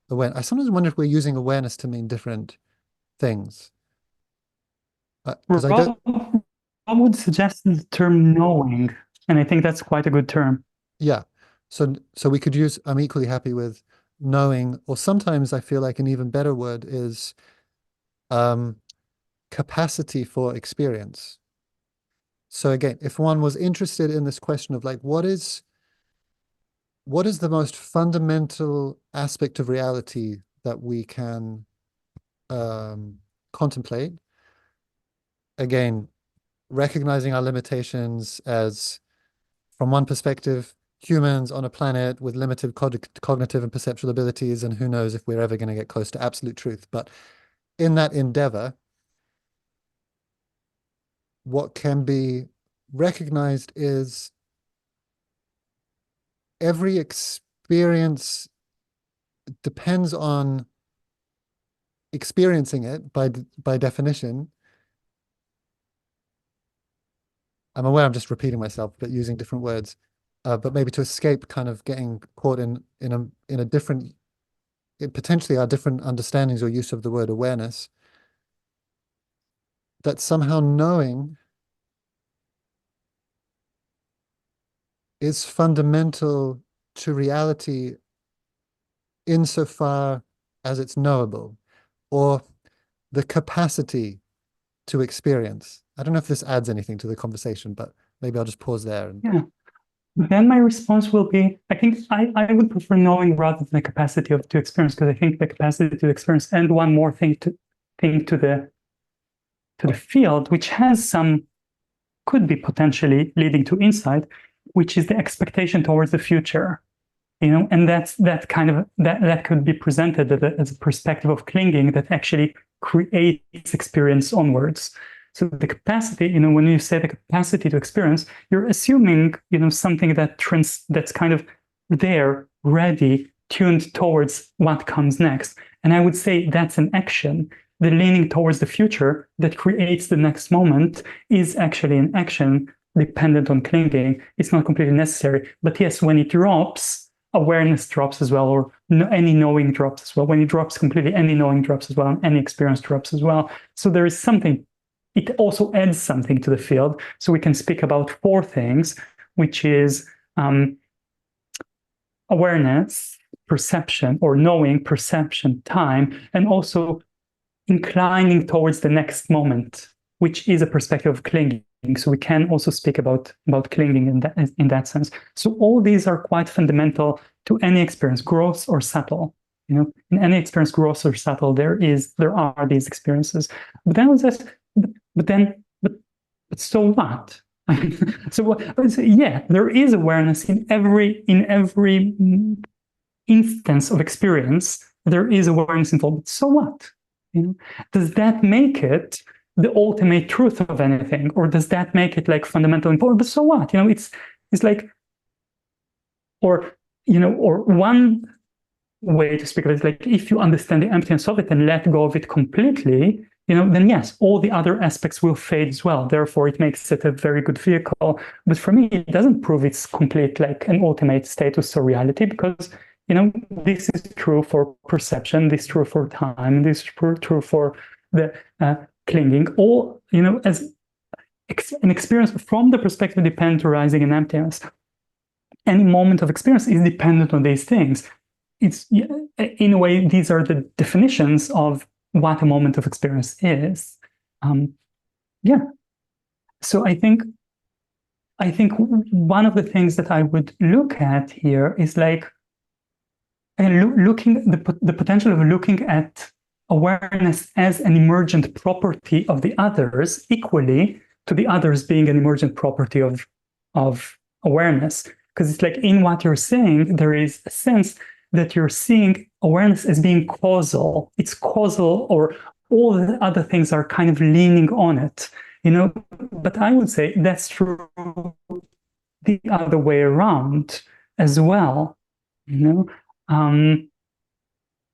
awareness. I sometimes wonder if we're using awareness to mean different things. Because I would suggest the term knowing, and I think that's quite a good term. Yeah. So we could use, I'm equally happy with knowing, or sometimes I feel like an even better word is capacity for experience. So again, if one was interested in this question of like, what is the most fundamental aspect of reality that we can contemplate? Again, recognizing our limitations as, from one perspective, humans on a planet with limited cognitive and perceptual abilities, and who knows if we're ever going to get close to absolute truth. But in that endeavor, what can be recognized is every experience depends on experiencing it by definition. I'm aware I'm just repeating myself, but using different words. But maybe to escape kind of getting caught in a different, potentially our different understandings or use of the word awareness, that somehow knowing is fundamental to reality insofar as it's knowable, or the capacity to experience. I don't know if this adds anything to the conversation, but maybe I'll just pause there. Yeah. Then my response will be, I think I would prefer knowing rather than the capacity to experience, because I think the capacity to experience, and one more thing to the field, which has some, could be potentially leading to insight, which is the expectation towards the future. And that could be presented as a perspective of clinging that actually creates experience onwards. So the capacity, when you say the capacity to experience, you're assuming, something that's kind of there, ready, tuned towards what comes next. And I would say that's an action. The leaning towards the future that creates the next moment is actually an action dependent on clinging. It's not completely necessary. But yes, when it drops, awareness drops as well, or any knowing drops as well. When it drops completely, any knowing drops as well, and any experience drops as well. So there is something. It also adds something to the field. So we can speak about 4 things, which is awareness, perception, or knowing, perception, time, and also inclining towards the next moment, which is a perspective of clinging. So we can also speak about clinging in that sense. So all these are quite fundamental to any experience, gross or subtle. In any experience, gross or subtle, there are these experiences. But then I was asked, but so what? So yeah, there is awareness in every instance of experience. There is awareness involved. But so what? Does that make it the ultimate truth of anything, or does that make it like fundamental important? But so what? It's like, or one way to speak of it is like, if you understand the emptiness of it and let go of it completely, then yes, all the other aspects will fade as well. Therefore, it makes it a very good vehicle. But for me, it doesn't prove it's complete, like an ultimate status or reality, because this is true for perception, this is true for time, this is true for the clinging. All, as an experience from the perspective dependent arising in emptiness. Any moment of experience is dependent on these things. It's, in a way, these are the definitions of what a moment of experience is. So I think one of the things that I would look at here is like, looking the potential of looking at awareness as an emergent property of the others, equally to the others being an emergent property of awareness. Because it's like, in what you're saying, there is a sense that you're seeing awareness as being causal. It's causal, or all the other things are kind of leaning on it, But I would say that's true the other way around as well,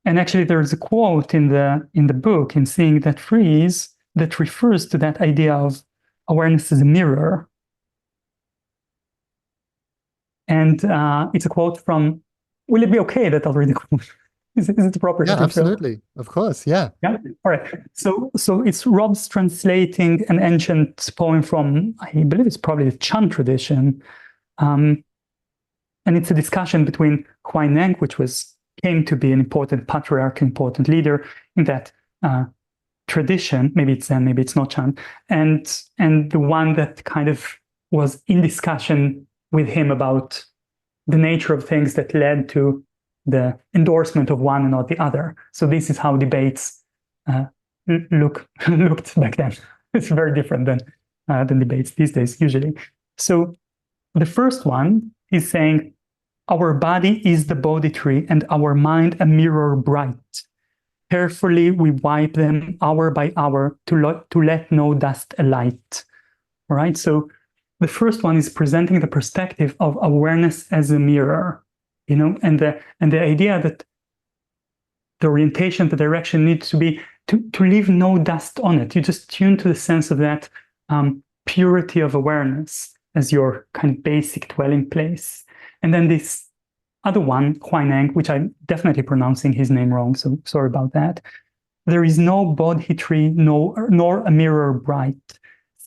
And actually, there's a quote in the book, in Seeing That Freeze, that refers to that idea of awareness as a mirror. And it's a quote from, will it be okay that I'll read the quote? Is it appropriate? Yeah, absolutely. Of course, yeah. Yeah. All right. So it's Rob's translating an ancient poem from, I believe it's probably the Chan tradition. And it's a discussion between Huai Neng, which came to be an important patriarch, important leader in that tradition. Maybe it's Zen, maybe it's not Chan. And the one that kind of was in discussion with him about the nature of things that led to the endorsement of one and not the other. So this is how debates looked back then. It's very different than debates these days, usually. So the first one is saying, our body is the Bodhi tree and our mind a mirror bright. Carefully we wipe them hour by hour to let no dust alight. right? So the first one is presenting the perspective of awareness as a mirror, and the idea that the orientation, the direction needs to be to leave no dust on it. You just tune to the sense of that purity of awareness as your kind of basic dwelling place. And then this other one, Huineng, which I'm definitely pronouncing his name wrong, so sorry about that. There is no bodhi tree, nor a mirror bright.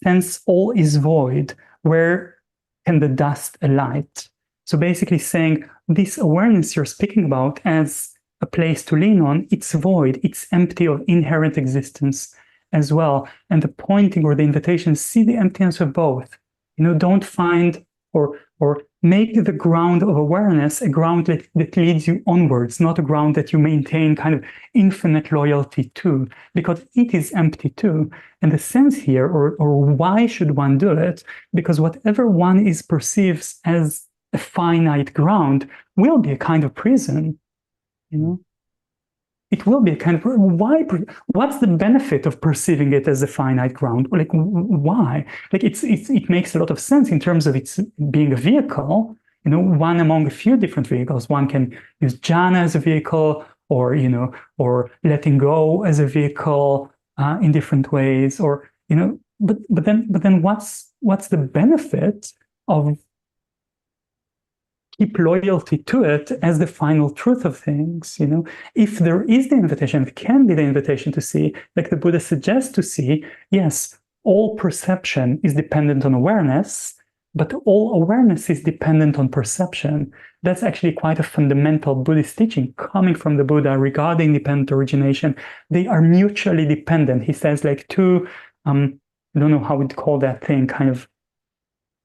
Since all is void, where can the dust alight? So basically saying this awareness you're speaking about as a place to lean on, it's void, it's empty of inherent existence as well. And the pointing or the invitation, see the emptiness of both. Don't find or make the ground of awareness a ground that leads you onwards, not a ground that you maintain kind of infinite loyalty to, because it is empty too. And the sense here, or why should one do it? Because whatever one is perceives as a finite ground will be a kind of prison, It will be a kind of, what's the benefit of perceiving it as a finite ground? Like, why? Like, it makes a lot of sense in terms of its being a vehicle, one among a few different vehicles. One can use jhana as a vehicle, or letting go as a vehicle in different ways, but then what's the benefit of keep loyalty to it as the final truth of things? If there is the invitation, it can be the invitation to see, like the Buddha suggests to see, yes, all perception is dependent on awareness, but all awareness is dependent on perception. That's actually quite a fundamental Buddhist teaching coming from the Buddha regarding dependent origination. They are mutually dependent. He says, like two, I don't know how we'd call that thing, kind of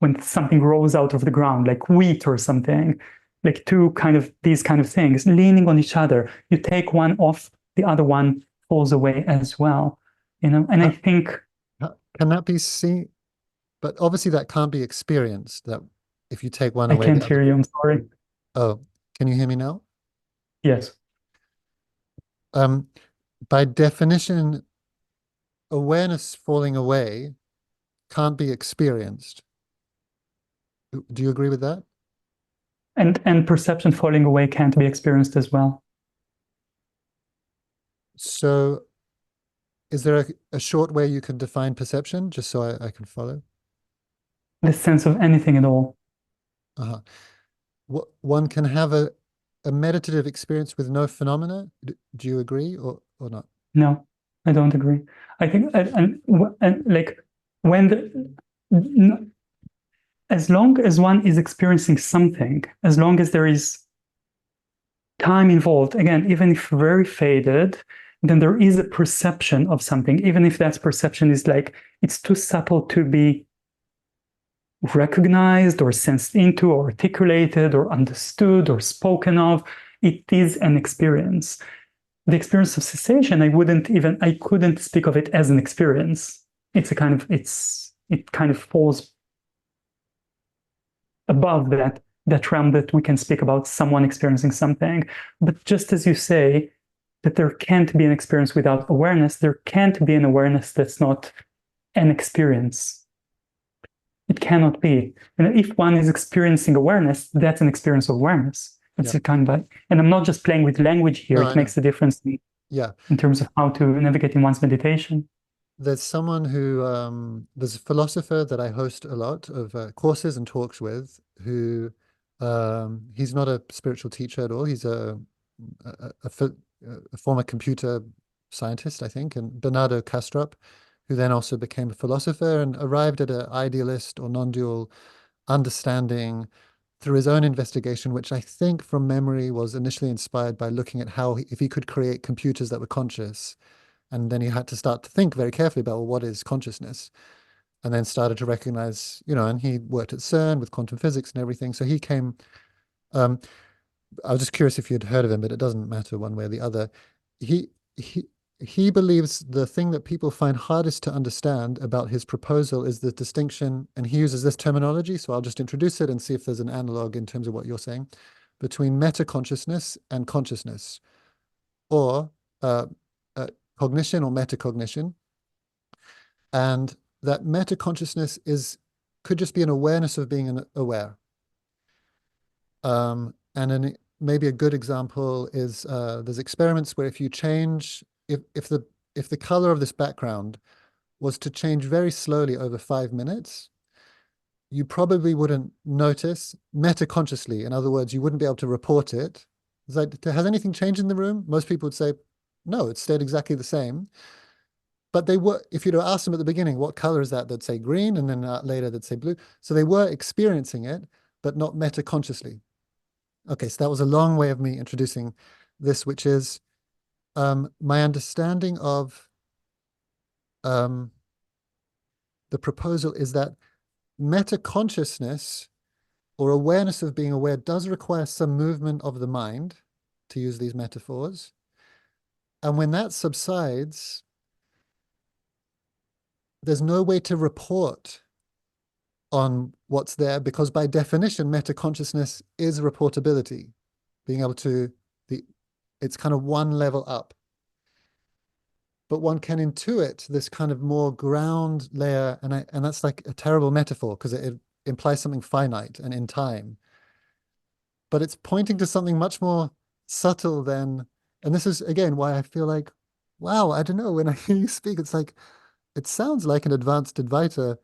when something grows out of the ground, like wheat or something, like these kind of things, leaning on each other. You take one off, the other one falls away as well. And I think... Can that be seen? But obviously that can't be experienced, that if you take one I away, can't hear you, I'm sorry. Oh, can you hear me now? Yes. By definition, awareness falling away can't be experienced. Do you agree with that? And perception falling away can't be experienced as well. So is there a short way you can define perception, just so I can follow? The sense of anything at all. One can have a meditative experience with no phenomena. Do you agree or not? No, I don't agree. I think, and like when as long as one is experiencing something, as long as there is time involved, again, even if very faded, then there is a perception of something, even if that perception is like, it's too subtle to be recognized or sensed into or articulated or understood or spoken of. It is an experience. The experience of cessation, I couldn't speak of it as an experience. It kind of falls above that realm that we can speak about someone experiencing something. But just as you say that there can't be an experience without awareness, there can't be an awareness that's not an experience. It cannot be. And if one is experiencing awareness, that's an experience of awareness. It's a kind of, and I'm not just playing with language here. It makes a difference in terms of how to navigate in one's meditation. There's someone who, there's a philosopher that I host a lot of courses and talks with, who he's not a spiritual teacher at all. He's a former computer scientist, I think, and Bernardo Kastrup, who then also became a philosopher and arrived at an idealist or non-dual understanding through his own investigation, which I think from memory was initially inspired by looking at how if he could create computers that were conscious. And then he had to start to think very carefully about, well, what is consciousness? And then started to recognize, and he worked at CERN with quantum physics and everything. So he came, I was just curious if you'd heard of him, but it doesn't matter one way or the other. He believes the thing that people find hardest to understand about his proposal is the distinction, and he uses this terminology, so I'll just introduce it and see if there's an analog in terms of what you're saying, between metaconsciousness and consciousness, or cognition or metacognition. And that metaconsciousness could just be an awareness of being aware. And maybe a good example is there's experiments where if you change, if the color of this background was to change very slowly over 5 minutes, you probably wouldn't notice metaconsciously. In other words, you wouldn't be able to report it. It's like, has anything changed in the room? Most people would say, no, it stayed exactly the same. But if you'd have asked them at the beginning, what color is that? They'd say green, and then later they'd say blue. So they were experiencing it, but not metaconsciously. Okay, so that was a long way of me introducing this, which is my understanding of the proposal is that metaconsciousness or awareness of being aware does require some movement of the mind, to use these metaphors. And when that subsides, there's no way to report on what's there, because by definition, metaconsciousness is reportability, being able to, it's kind of one level up. But one can intuit this kind of more ground layer, and that's like a terrible metaphor because it implies something finite and in time. But it's pointing to something much more subtle than, and this is again why I feel like, wow, I don't know, when I hear you speak, it's like, it sounds like an advanced Advaita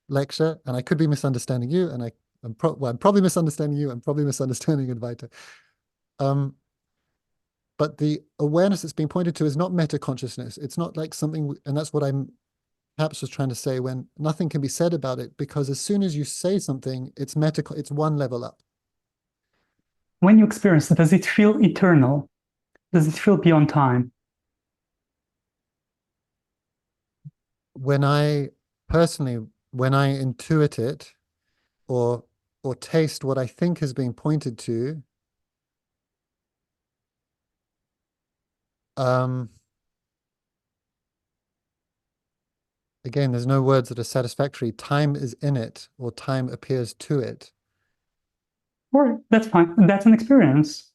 lecture, and I could be misunderstanding you, and I'm probably misunderstanding you, I'm probably misunderstanding Advaita. But the awareness that's being pointed to is not metaconsciousness. It's not like something, and that's what I'm perhaps was trying to say, when nothing can be said about it, because as soon as you say something, it's one level up. When you experience it, does it feel eternal? Does it feel beyond time? When I intuit it or taste what I think is being pointed to, again, there's no words that are satisfactory. Time is in it, or time appears to it. All right, that's fine. That's an experience.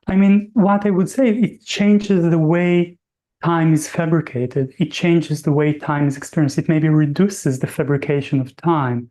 I mean, what I would say, it changes the way time is fabricated. It changes the way time is experienced. It maybe reduces the fabrication of time,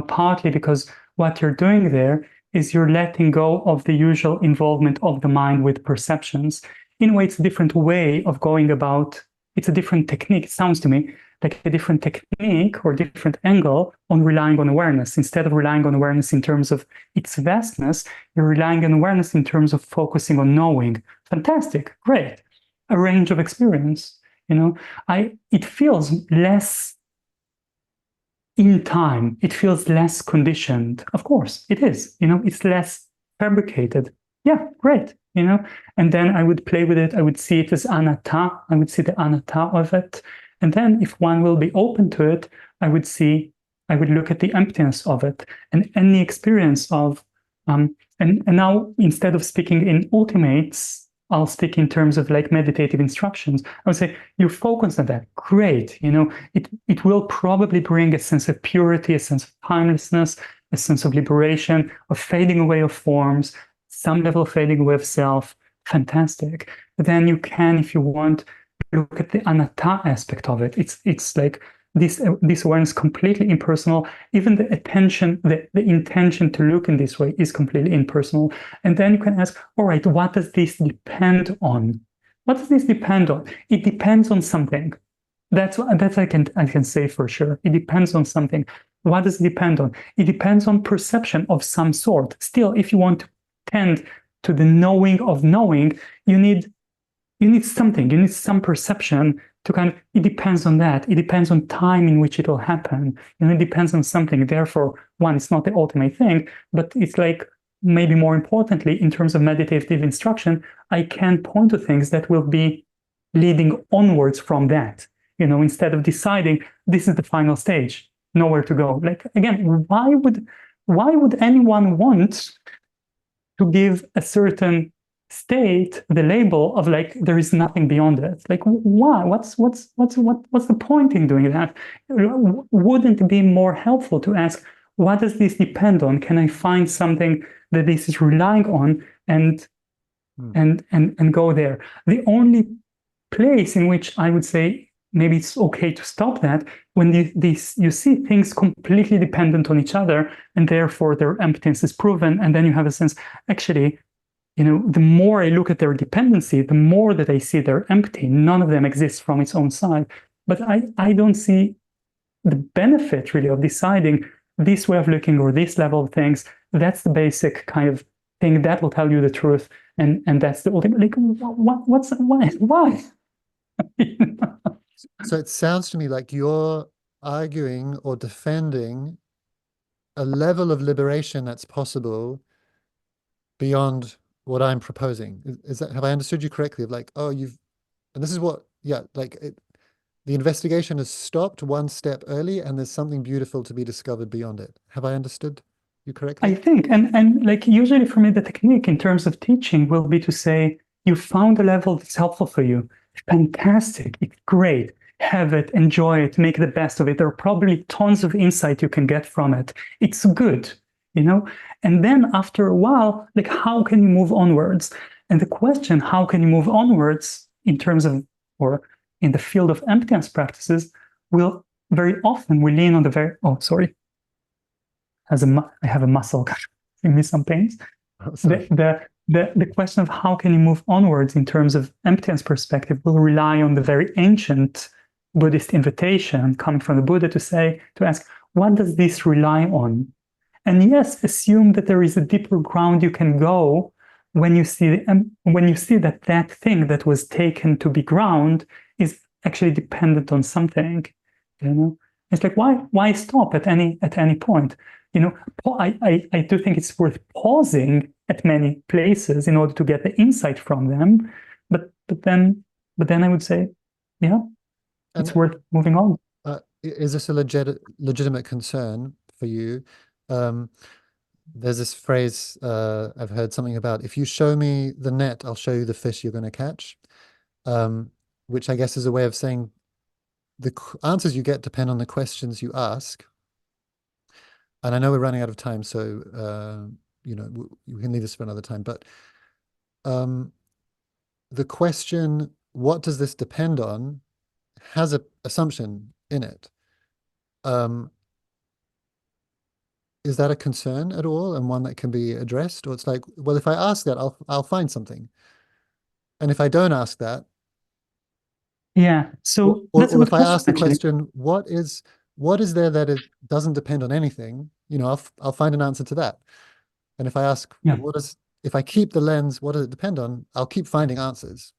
partly because what you're doing there is you're letting go of the usual involvement of the mind with perceptions. In a way, it's a different way of going about, it's a different technique, it sounds to me like a different technique or different angle on relying on awareness. Instead of relying on awareness in terms of its vastness, you're relying on awareness in terms of focusing on knowing. Fantastic, great. A range of experience, it feels less in time. It feels less conditioned. Of course, it is, it's less fabricated. Yeah, great, and then I would play with it. I would see it as anatta. I would see the anatta of it. And then if one will be open to it, I would look at the emptiness of it and any experience of, and now instead of speaking in ultimates, I'll speak in terms of like meditative instructions. I would say, you focus on that, great. It will probably bring a sense of purity, a sense of timelessness, a sense of liberation, of fading away of forms, some level of fading away of self. Fantastic. But then you can, if you want, look at the anatta aspect of it. It's like this awareness completely impersonal. Even the attention, the intention to look in this way is completely impersonal. And then you can ask, all right, what does this depend on? What does this depend on? It depends on something. That's I can say for sure. It depends on something. What does it depend on? It depends on perception of some sort. Still, if you want to tend to the knowing of knowing, you need something, you need some perception to kind of, it depends on that. It depends on time in which it will happen. It depends on something. Therefore, one, it's not the ultimate thing, but it's like, maybe more importantly, in terms of meditative instruction, I can point to things that will be leading onwards from that, instead of deciding this is the final stage, nowhere to go. Like, again, why would anyone want to give a certain state the label of like there is nothing beyond it? Like, why? What's the point in doing that? Wouldn't it be more helpful to ask, what does this depend on? Can I find something that this is relying on and go there? The only place in which I would say maybe it's okay to stop that when you see things completely dependent on each other, and therefore their emptiness is proven. And then you have a sense, actually, the more I look at their dependency, the more that I see they're empty. None of them exists from its own side. But I don't see the benefit really of deciding this way of looking or this level of things. That's the basic kind of thing that will tell you the truth. And that's the ultimate, like, why? So it sounds to me like you're arguing or defending a level of liberation that's possible beyond what I'm proposing. Is that, have I understood you correctly? Of like, oh, and this is what, yeah, like the investigation has stopped one step early and there's something beautiful to be discovered beyond it. Have I understood you correctly? I think, and like usually for me, the technique in terms of teaching will be to say, you found a level that's helpful for you. Fantastic, it's great. Have it, enjoy it, make the best of it. There are probably tons of insight you can get from it. It's good, And then after a while, like, how can you move onwards? And the question, how can you move onwards in terms of, or in the field of emptiness practices, will very often we lean on I have a muscle giving me some pains. Oh, The question of how can you move onwards in terms of emptiness perspective will rely on the very ancient Buddhist invitation coming from the Buddha to ask, what does this rely on? And yes, assume that there is a deeper ground you can go when you see that thing that was taken to be ground is actually dependent on something. It's like, why stop at any point? I do think it's worth pausing at many places in order to get the insight from them, but then I would say, yeah, it's worth moving on. Is this a legitimate concern for you? There's this phrase I've heard something about: if you show me the net, I'll show you the fish you're going to catch, which I guess is a way of saying the answers you get depend on the questions you ask. And I know we're running out of time, so we can leave this for another time. But the question, what does this depend on, has an assumption in it. Is that a concern at all, and one that can be addressed? Or it's like, well, if I ask that, I'll find something. And if I don't ask that, yeah. So or that's a good if I question, ask the actually. question, what is there that it doesn't depend on anything? I'll find an answer to that. And if I ask, Yeah. if I keep the lens, what does it depend on? I'll keep finding answers.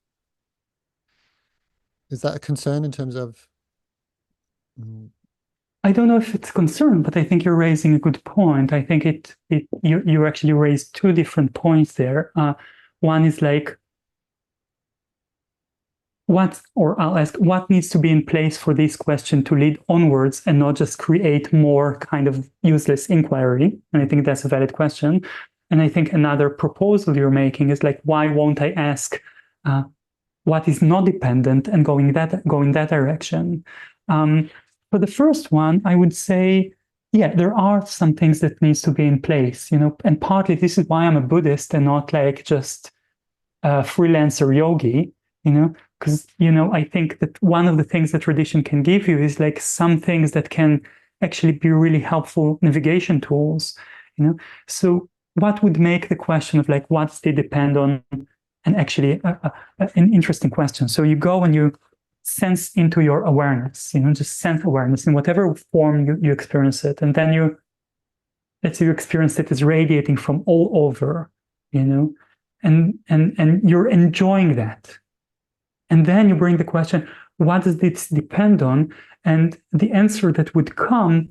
Is that a concern in terms of? I don't know if it's a concern, but I think you're raising a good point. I think you actually raised two different points there. One is like, I'll ask, what needs to be in place for this question to lead onwards and not just create more kind of useless inquiry? And I think that's a valid question. And I think another proposal you're making is like, why won't I ask what is not dependent and go in that direction? For the first one, I would say, yeah, there are some things that needs to be in place, and partly this is why I'm a Buddhist and not like just a freelancer yogi, because, I think that one of the things that tradition can give you is like some things that can actually be really helpful navigation tools, So what would make the question of like, what's they depend on, and actually an interesting question. So you go and you sense into your awareness, just sense awareness in whatever form you experience it. And then let's say you experience it as radiating from all over, and you're enjoying that. And then you bring the question, what does this depend on? And the answer that would come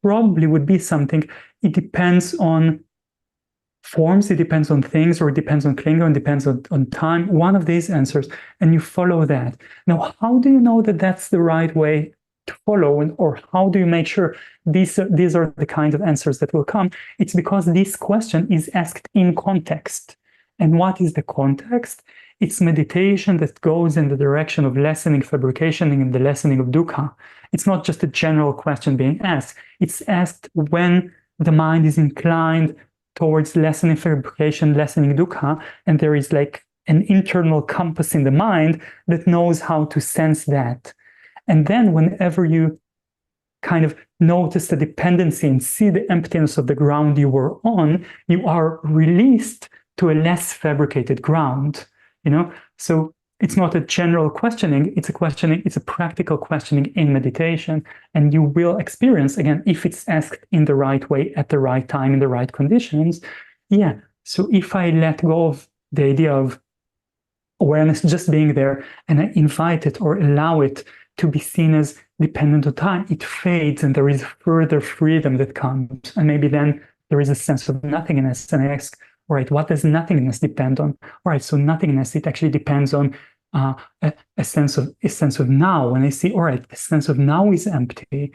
probably would be something, it depends on forms, it depends on things, or it depends on clinging, it depends on time, one of these answers, and you follow that. Now, how do you know that that's the right way to follow, or how do you make sure these are the kind of answers that will come? It's because this question is asked in context. And what is the context? It's meditation that goes in the direction of lessening fabrication and the lessening of dukkha. It's not just a general question being asked. It's asked when the mind is inclined towards lessening fabrication, lessening dukkha, and there is like an internal compass in the mind that knows how to sense that. And then whenever you kind of notice the dependency and see the emptiness of the ground you were on, you are released to a less fabricated ground, So it's not a general questioning, it's a practical questioning in meditation. And you will experience, again, if it's asked in the right way, at the right time, in the right conditions. Yeah. So if I let go of the idea of awareness just being there, and I invite it or allow it to be seen as dependent on time, it fades and there is further freedom that comes. And maybe then there is a sense of nothingness. And I ask, all right, what does nothingness depend on? All right, so nothingness, it actually depends on a sense of now. And I see, all right, the sense of now is empty.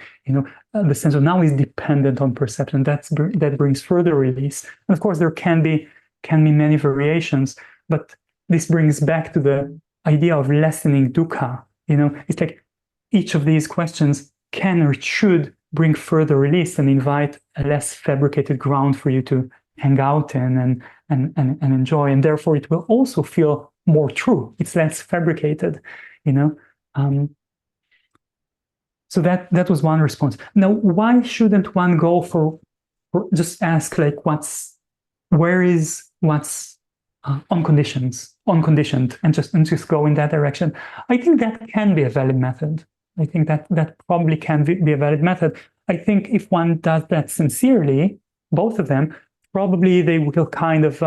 The sense of now is dependent on perception. That brings further release. And of course, there can be many variations, but this brings back to the idea of lessening dukkha. It's like each of these questions can or should bring further release and invite a less fabricated ground for you to hang out in and enjoy. And therefore, it will also feel more true. It's less fabricated, So that was one response. Now, why shouldn't one go for just ask like what's unconditioned, and just go in that direction? I think that can be a valid method. I think that probably can be a valid method. I think if one does that sincerely, both of them, probably they will kind of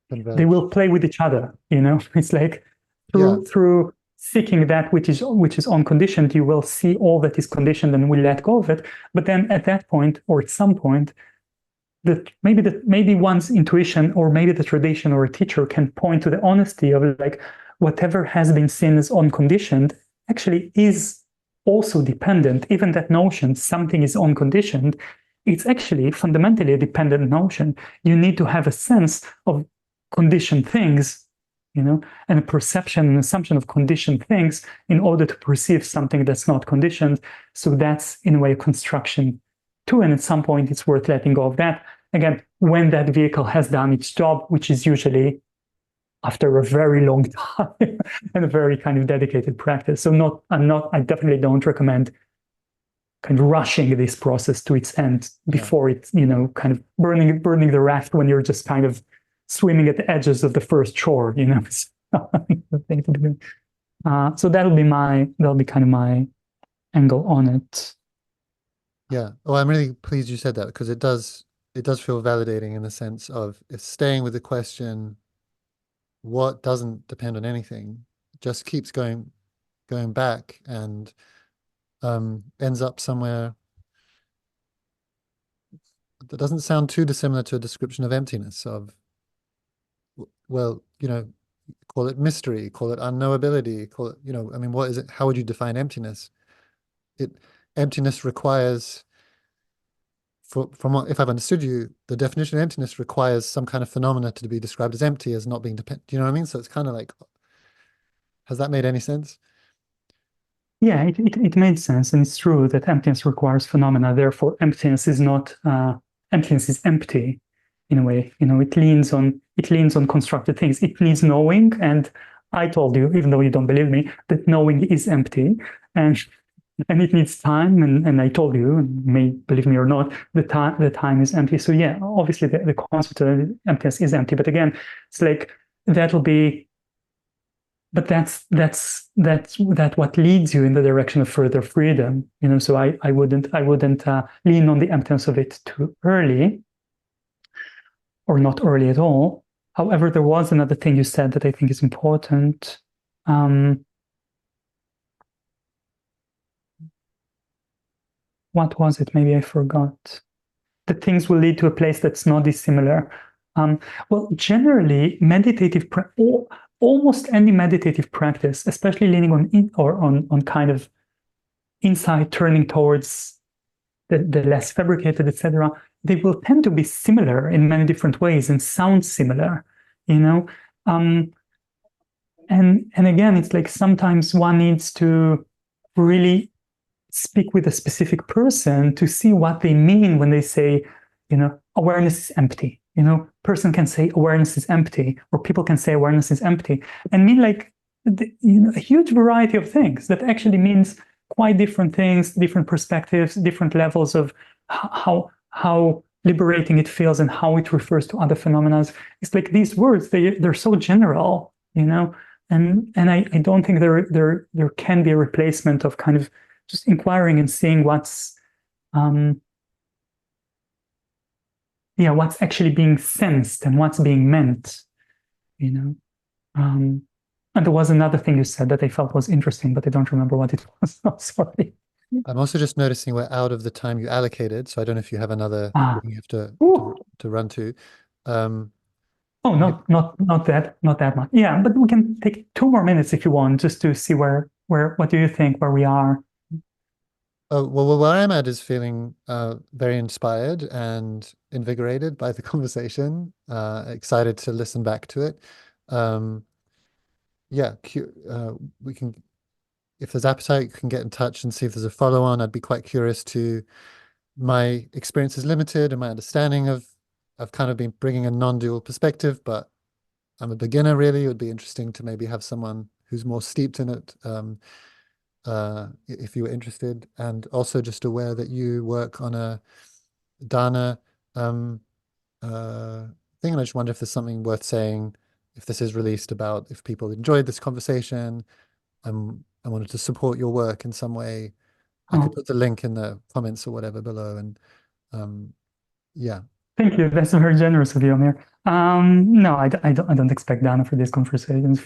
they will play with each other. It's like through seeking that which is unconditioned, you will see all that is conditioned and will let go of it. But then at that point, or at some point, maybe one's intuition or maybe the tradition or a teacher can point to the honesty of like whatever has been seen as unconditioned actually is also dependent. Even that notion, something is unconditioned, it's actually fundamentally a dependent notion. You need to have a sense of conditioned things, and a perception and assumption of conditioned things in order to perceive something that's not conditioned. So that's in a way a construction too. And at some point it's worth letting go of that. Again, when that vehicle has done its job, which is usually after a very long time and a very kind of dedicated practice. So I definitely don't recommend kind of rushing this process to its end before it, kind of burning the raft when you're just kind of swimming at the edges of the first shore, the thing to do. So that'll be kind of my angle on it. Yeah. Oh, I'm really pleased you said that, because it does feel validating in the sense of if staying with the question, what doesn't depend on anything, just keeps going back and ends up somewhere that doesn't sound too dissimilar to a description of emptiness, of, well, call it mystery, call it unknowability, call it, I mean, what is it? How would you define emptiness? Emptiness requires, from what, if I've understood you, the definition of emptiness requires some kind of phenomena to be described as empty, as not being dependent. Do you know what I mean? So it's kind of like, has that made any sense? Yeah, it made sense, and it's true that emptiness requires phenomena. Therefore, emptiness is not emptiness is empty, in a way. It leans on constructed things. It needs knowing, and I told you, even though you don't believe me, that knowing is empty, and it needs time. And I told you, and may believe me or not, the time is empty. So yeah, obviously the concept of emptiness is empty. But again, it's like that'll be. But that's what leads you in the direction of further freedom. So I wouldn't lean on the emptiness of it too early, or not early at all. However, there was another thing you said that I think is important. What was it? Maybe I forgot. That things will lead to a place that's not dissimilar. Well, generally, almost any meditative practice, especially leaning on kind of insight, turning towards the less fabricated, etc., they will tend to be similar in many different ways and sound similar, and again, it's like sometimes one needs to really speak with a specific person to see what they mean when they say, awareness is empty. Person can say awareness is empty, or people can say awareness is empty, and mean like a huge variety of things that actually means quite different things, different perspectives, different levels of how liberating it feels and how it refers to other phenomena. It's like these words, they're so general, and I don't think there can be a replacement of kind of just inquiring and seeing what's actually being sensed and what's being meant, and there was another thing you said that I felt was interesting, but I don't remember what it was. Oh, sorry. I'm also just noticing we're out of the time you allocated, so I don't know if you have another thing you have to run to. Oh, not that much. Yeah, but we can take 2 more minutes if you want, just to see what do you think, where we are. Well, where I'm at is feeling very inspired and invigorated by the conversation. Excited to listen back to it. We can, if there's appetite, you can get in touch and see if there's a follow-on. I'd be quite curious to, my experience is limited and my understanding of, I've kind of been bringing a non-dual perspective, but I'm a beginner really. It would be interesting to maybe have someone who's more steeped in it, if you were interested. And also just aware that you work on a dana thing, and I just wonder if there's something worth saying, if this is released, about if people enjoyed this conversation. I wanted to support your work in some way. I could put the link in the comments or whatever below, and yeah. Thank you. That's very generous of you, Amir. No, I don't expect Dana for these conversations.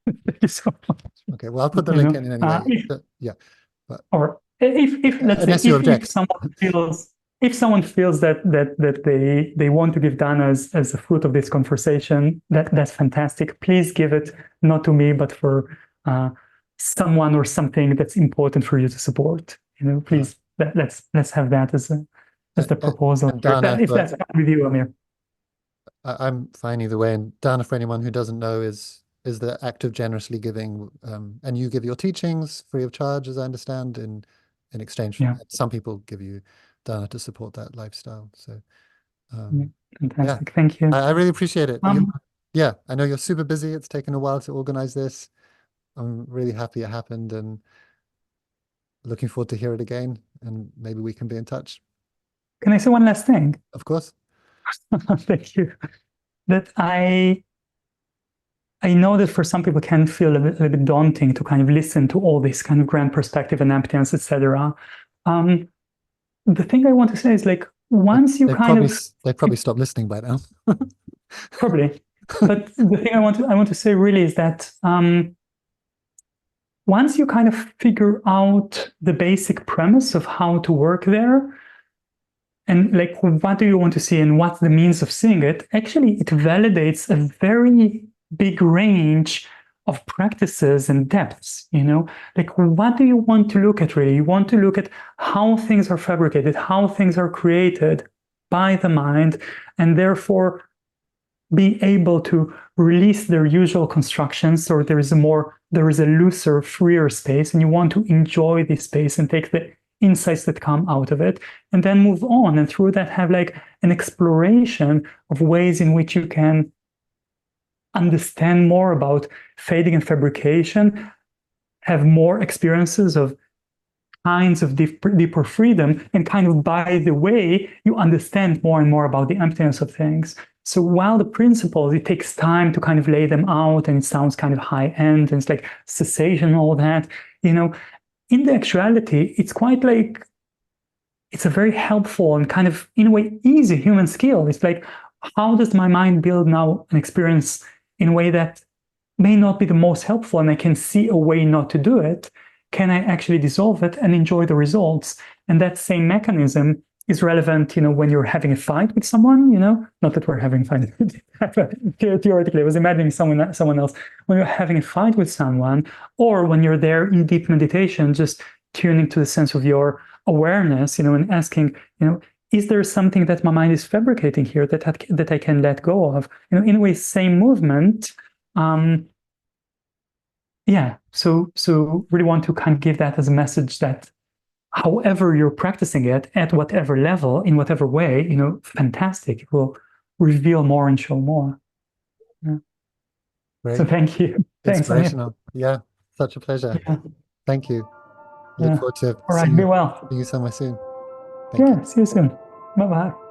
Thank you so much. Okay, well, I'll put the link in anyway. Yeah. But, or if let's unless say you object. if someone feels that they want to give Dana as a fruit of this conversation, that's fantastic. Please give it not to me, but for someone or something that's important for you to support. Please, let's have that as the proposal. Dana, if that's fine with you, Amir. I'm fine either way. And Dana, for anyone who doesn't know, is the act of generously giving, and you give your teachings free of charge, as I understand, in exchange for some people give you Dana to support that lifestyle. So fantastic. Thank you. I really appreciate it. I know you're super busy. It's taken a while to organize this. I'm really happy it happened, and looking forward to hear it again, and maybe we can be in touch. Can I say one last thing? Of course. Thank you. That I know that for some people it can feel a little bit daunting to kind of listen to all this kind of grand perspective and emptiness, etc. The thing I want to say is, like, once they probably stop listening by now. Probably. But the thing I want to say really is that once you kind of figure out the basic premise of how to work there, and like, what do you want to see and what's the means of seeing it, actually it validates a very big range of practices and depths, like, what do you want to look at really? You want to look at how things are fabricated, how things are created by the mind, and therefore be able to release their usual constructions, so there is a looser, freer space, and you want to enjoy this space and take the insights that come out of it, and then move on, and through that have like an exploration of ways in which you can understand more about fading and fabrication, have more experiences of kinds of deeper freedom, and kind of by the way, you understand more and more about the emptiness of things. So while the principles, it takes time to kind of lay them out, and it sounds kind of high-end, and it's like cessation and all that, in the actuality, it's quite like, it's a very helpful and kind of, in a way, easy human skill. It's like, how does my mind build now an experience in a way that may not be the most helpful, and I can see a way not to do it? Can I actually dissolve it and enjoy the results? And that same mechanism is relevant, when you're having a fight with someone, not that we're having a fight, theoretically, I was imagining someone else. When you're having a fight with someone, or when you're there in deep meditation, just tuning to the sense of your awareness, and asking, is there something that my mind is fabricating here that I can let go of? In a way, same movement. So really want to kind of give that as a message that however you're practicing it, at whatever level, in whatever way, fantastic. It will reveal more and show more. Yeah. Great. So thank you. Thanks, Amir. Yeah, such a pleasure. Yeah, Thank you. Look yeah. forward to All right, be well. seeing you somewhere soon. Thank you. Yeah, see you soon. Bye bye.